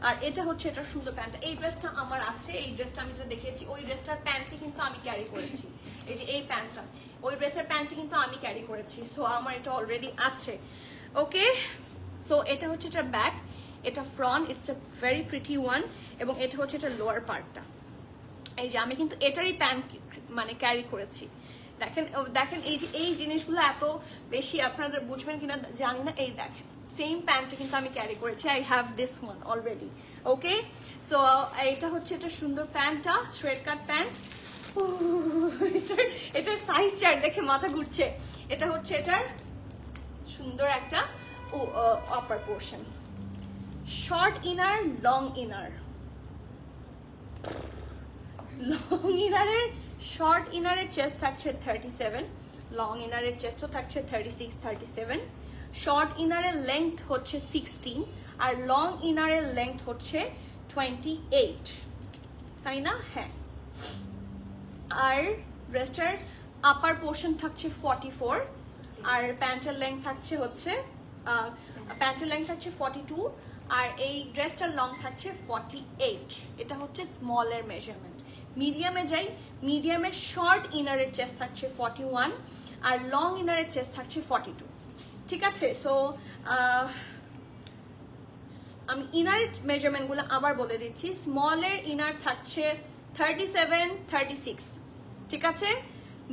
আর এটা হচ্ছে এটার সুন্দর প্যান্ট। এই ড্রেসটা আমার আছে, এই ড্রেসটা আমি যেটা দেখিয়েছি ওই ড্রেসটার প্যান্টটি কিন্তু আমি ক্যারি করেছি। এই যে এই প্যান্টটা, ওই ড্রেসের প্যান্টটি কিন্তু আমি ক্যারি করেছি। সো আমার এটা অলরেডি আছে, ওকে। সো এটা হচ্ছে এটার ব্যাক, এটা front, it's a very pretty one. এবং এটা হচ্ছে এটা লোয়ার পার্টটা। এই যে আমি কিন্তু এটারই প্যান্ট মানে ক্যারি করেছি। দেখেন দেখেন এই যে এই জিনিসগুলো এত বেশি আপনাদের বুঝবেন কিনা জানি না। এই দেখেন সেম প্যান্টটা কিন্তু আমি ক্যারি করেছি, I have this one already, okay. So এটা হচ্ছে এটা সুন্দর প্যান্টটা, স্ট্রেট কাট প্যান্ট। এটার সাইজ চার্ট দেখে মাথা ঘুরছে। এটা হচ্ছে এটার সুন্দর একটা upper portion, short inner, long inner. Long ইনারের শর্ট ইনারের চেস্ট থাকছে 37, লং ইনারের চেস্টও থাকছে 36, 37। শর্ট ইনারের লেংথ হচ্ছে 16, আর লং ইনারের লেংথ হচ্ছে 28, তাই না? হ্যাঁ। আর ড্রেসটার আপার পোর্শন থাকছে 44, আর প্যান্টের লেংথ থাকছে হচ্ছে 42, আর এই ড্রেসটার লং থাকছে 48। এটা হচ্ছে স্মলের মেজারমেন্ট। মিডিয়ামে যাই, মিডিয়ামের শর্ট ইনারের চেস্ট থাকছে 41, আর লং ইনারের চেস্ট থাকছে 42, ঠিক আছে। সো আমি ইনার মেজারমেন্টগুলো আবার বলে দিচ্ছি। স্মলের ইনার থাকছে 37, 36, ঠিক আছে।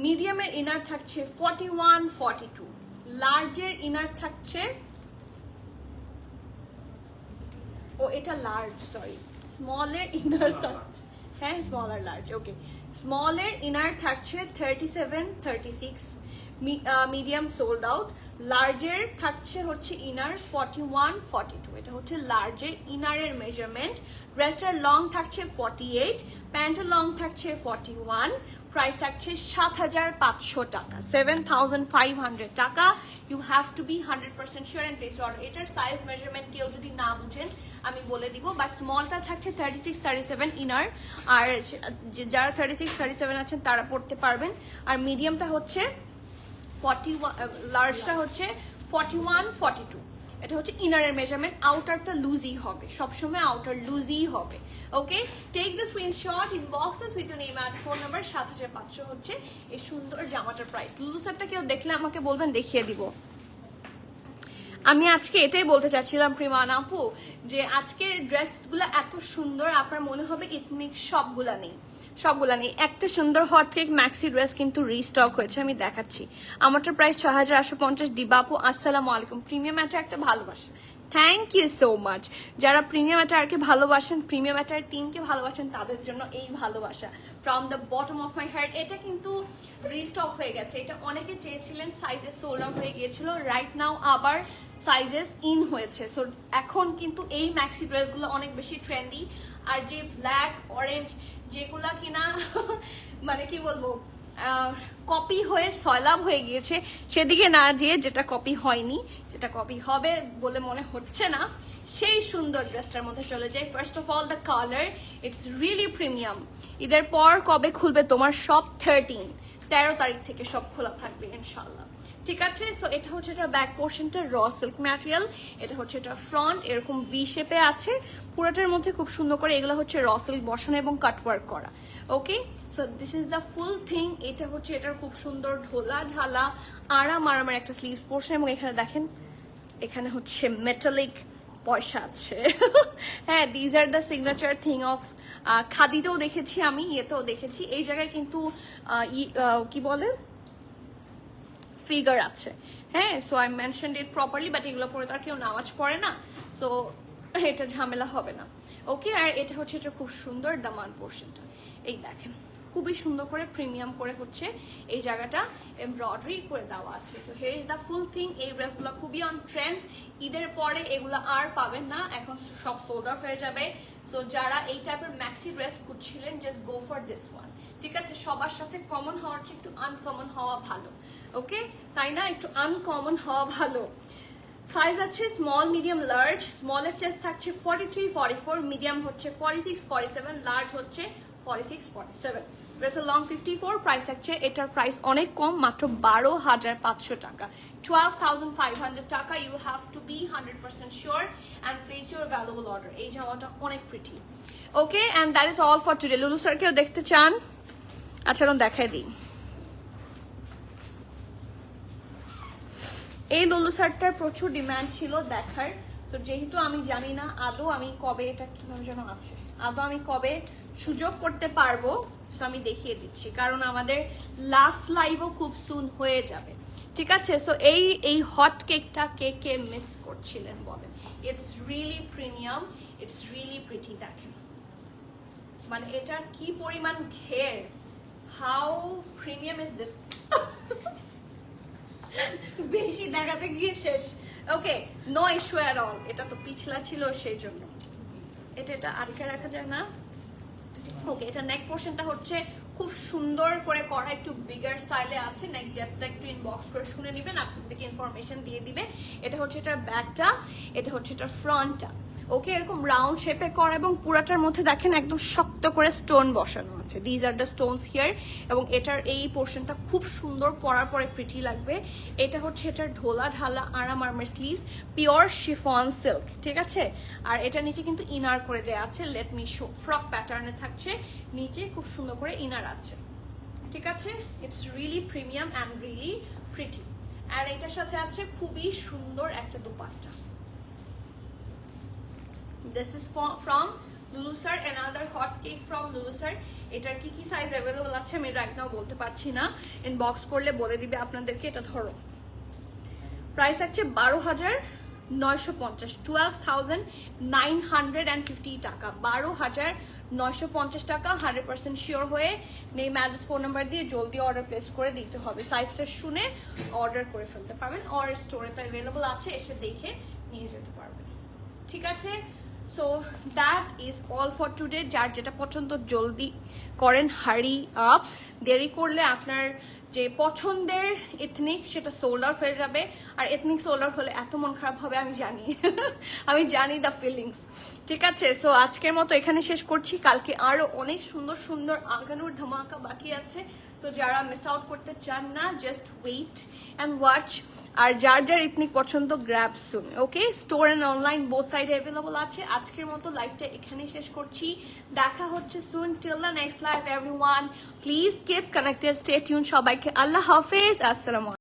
মিডিয়ামের ইনার থাকছে 41, 42। লার্জের ইনার থাকছে, ও এটা লার্জ, সরি, স্মলের ইনার থাকছে, হ্যাঁ স্মল আর লার্জ, ওকে। স্মলের ইনার থাকছে 37, 36, মিডিয়াম সোল্ড আউট। লার্জের থাকছে হচ্ছে ইনার 41, 42। এটা হচ্ছে লার্জের ইনারের মেজারমেন্ট। ড্রেসটার লং থাকছে 48, প্যান্টের লং থাকছে 41। প্রাইস থাকছে 7,500 টাকা, 7,500 টাকা। You have to be 100% sure and place order. এটার সাইজ মেজারমেন্ট কেউ যদি না বুঝেন আমি বলে দিব, বাট স্মলটা থাকছে 36, 37 ইনার, আর যারা 36, 37 আছেন তারা পড়তে পারবেন। আর মিডিয়ামটা হচ্ছে 41, লার্জটা হচ্ছে 41, 42। এটা হচ্ছে ইনারের মেজারমেন্ট। আউটারটা লুজই হবে, সবসময় আউটার লুজই হবে, okay. Take the screenshot, inboxes with your name and phone number. 7,500 হচ্ছে এই সুন্দর জামাটার প্রাইস। লুলু সেটটা কেউ দেখলে আমাকে বলবেন, দেখিয়ে দিব। আমি আজকে এটাই বলতে চাচ্ছিলাম প্রিমানা আপু, যে আজকের ড্রেসগুলো এত সুন্দর, আপনার মনে হবে ইথনিক সবগুলা নেই, সবগুলা নেই। একটা সুন্দর হট কেক ম্যাক্সি ড্রেস কিন্তু রিস্টক হয়েছে, আমি দেখাচ্ছি। আমারটার প্রাইস 6,850। দিবা আপু আসসালামু আলাইকুম। প্রিমিয়াম একটা ভালোবাসা, থ্যাংক ইউ সো মাচ। যারা প্রিমিয়াম অ্যাটায়ারকে ভালোবাসেন, প্রিমিয়াম অ্যাটায়ার টিমকে ভালোবাসেন, তাদের জন্য এই ভালোবাসা from the bottom of my heart. এটা কিন্তু রিস্টক হয়ে গেছে, এটা অনেকে চেয়েছিলেন, সাইজেস সোল্ড আউট হয়ে গিয়েছিল। রাইট নাও আবার সাইজেস ইন হয়েছে। সো এখন কিন্তু এই ম্যাক্সি ড্রেসগুলো অনেক বেশি ট্রেন্ডি। আর যে ব্ল্যাক অরেঞ্জ যেগুলা কিনা মানে কি বলবো কপি হয়ে সয়লাভ হয়ে গিয়েছে, সেদিকে না যেয়ে যেটা কপি হয়নি, যেটা কপি হবে বলে মনে হচ্ছে না, সেই সুন্দর ড্রেসটার মধ্যে চলে যাই। First of all the colour, it's really premium. ঈদের পর কবে খুলবে তোমার শপ? 13 তারিখ থেকে সব খোলা থাকবে ইনশাল্লাহ, ঠিক আছে। সো এটা হচ্ছে এটা ব্যাক পোর্শনটা, র সিল্ক ম্যাটেরিয়াল। এটা হচ্ছে এটা ফ্রন্ট, এরকম ভি শেপে আছে পুরোটার মধ্যে, খুব সুন্দর করে এগুলো হচ্ছে র সিল্ক বসানো এবং কাটওয়ার্ক করা, okay. So this is the full thing. এটা হচ্ছে এটার খুব সুন্দর ঢোলা ঢালা আরামের একটা স্লিভস পোর্শন, এবং এখানে দেখেন এখানে হচ্ছে মেটালিক পয়সা আছে। হ্যাঁ, these are the signature thing of খাদিতেও দেখেছি আমি, ইয়েতেও দেখেছি। এই জায়গায় কিন্তু কি বলে ফিগার আছে। হ্যাঁ, so I mentioned it properly, but এগুলো পরে তো আর কেউ নামাজ পড়ে না, সো এটা ঝামেলা হবে না। ওকে, আর এটা হচ্ছে এটা খুব সুন্দর দামান পোর্শনটা, এই দেখেন খুবই সুন্দর করে প্রিমিয়াম করে হচ্ছে এই জায়গাটা এমব্রয়ডারি করে দেওয়া আছে। So here is the full thing. এই ড্রেসগুলো খুবই অন ট্রেন্ড, ঈদের পরে এগুলো আর পাবেন না, এখন সব সোল্ড আউট হয়ে যাবে। সো যারা এই টাইপের ম্যাক্সি ড্রেস খুঁজছিলেন, just go for this one. ঠিক আছে, সবার সাথে কমন হওয়ার চেয়ে একটু আনকমন হওয়া ভালো। ওকে, তাই না, একটু আনকমন হওয়া ভালো। সাইজ আছে স্মল, মিডিয়াম, লার্জ। স্মলের চেস্ট থাকছে 43, 44, মিডিয়াম হচ্ছে 46, 47, লার্জ হচ্ছে 46, 47। ড্রেসের লং 54, প্রাইস থাকছে, এটার প্রাইস অনেক কম, মাত্র 12,500 টাকা, 12,500 টাকা। You have to be 100% sure and place your valuable order. এই জামাটা অনেক pretty. Okay, and that is all for today. লুলু স্যার কেউ দেখতে চান? আচ্ছা, দেখাই দিই। এই লুলু শার্টটার প্রচুর ডিমান্ড ছিল দেখার। তো যেহেতু আমি জানি না আদৌ আমি কবে, এটা কিভাবে যেন আছে, আদৌ আমি কবে সুযোগ করতে পারবো, সো আমি দেখিয়ে দিচ্ছি, কারণ আমাদের লাস্ট লাইভও খুব সুন হয়ে যাবে। ঠিক আছে, সো এই হট কেকটা কে মিস করছিলেন বলেন? It's really premium, it's really pretty. দেখেন মানে এটার কি পরিমাণ ঘের, হাউ প্রিমিয়াম ইজ দিস। বেশি দেখাতে গিয়ে শেষ। ওকে, নো ইস্যু এট অল। এটা তো পিছলা ছিল সেই জন্য। এটা আটকে রাখা যায় না। ওকে, এটা নেক পোর্শনটা হচ্ছে খুব সুন্দর করে করা, একটু বিগার স্টাইলে আছে। নেক ডেপথটা একটু ইনবক্স করে শুনে নেবেন, আপনাদেরকে ইনফরমেশন দিয়ে দিবে। এটা হচ্ছে এটার ব্যাকটা, এটা হচ্ছে এটার ফ্রন্টটা। ওকে, এরকম রাউন্ড শেপে করা এবং পুরাটার মধ্যে দেখেন একদম শক্ত করে স্টোন বসানো আছে। These are the Stones here. এবং এটার এই পোর্শনটা খুব সুন্দর, পরার পরে প্রিটি লাগবে। এটা হচ্ছে এটার ঢোলা ঢালা আরাম আর্মের স্লিভস, পিওর শিফন সিল্ক। ঠিক আছে, আর এটা নিচে কিন্তু ইনার করে দেওয়া আছে। লেট মি শো, ফ্রক প্যাটার্নে থাকছে, নিচে খুব সুন্দর করে ইনার আছে। ঠিক আছে, it's really premium and really pretty. আর এটার সাথে আছে খুবই সুন্দর একটা dupatta. This is from Lulu Sir, another hot cake from Lulu Sir. এটার কি কি সাইজ अवेलेबल আছে আমি রাইট নাও বলতে পারছি না, ইনবক্স করলে বলে দিবে আপনাদেরকে। এটা ধরো প্রাইস আছে 12,950, 12,950 টাকা, 12,950 টাকা। 100% শিওর হয়ে নেই ম্যাডাস ফোন নাম্বার দিয়ে জলদি অর্ডার প্লেস করে দিতে হবে। সাইজটা শুনে অর্ডার করে ফেলতে পারবেন, অর স্টোরে তো অ্যাভেলেবল আছে, এসে দেখে নিয়ে যেতে পারবেন। ঠিক আছে, so that is all for today. যার যেটা পছন্দ জলদি করেন, হারি আপ। দেরি করলে আপনার যে পছন্দের এথনিক সেটা সোল্ড আউট হয়ে যাবে, আর এথনিক সোল্ড আউট হলে এত মন খারাপ হবে আমি জানি। আমি জানি দ্য ফিলিংস। ঠিক আছে, সো আজকের মতো এখানে শেষ করছি। কালকে আরো অনেক সুন্দর সুন্দর আগানোর ধামাকা বাকি আছে। সো যারা মিস আউট করতে চান না, জাস্ট ওয়েট অ্যান্ড ওয়াচ। আর যার যার ইথনিক পছন্দ, grab soon. Okay, store and online both সাইডে অ্যাভেলেবল আছে। আজকের মতো লাইভটা এখানেই শেষ করছি। দেখা হচ্ছে soon. Till the next live everyone, please keep connected, stay tune. সবাইকে আল্লাহ হাফেজ, আসসালামু আলাইকুম।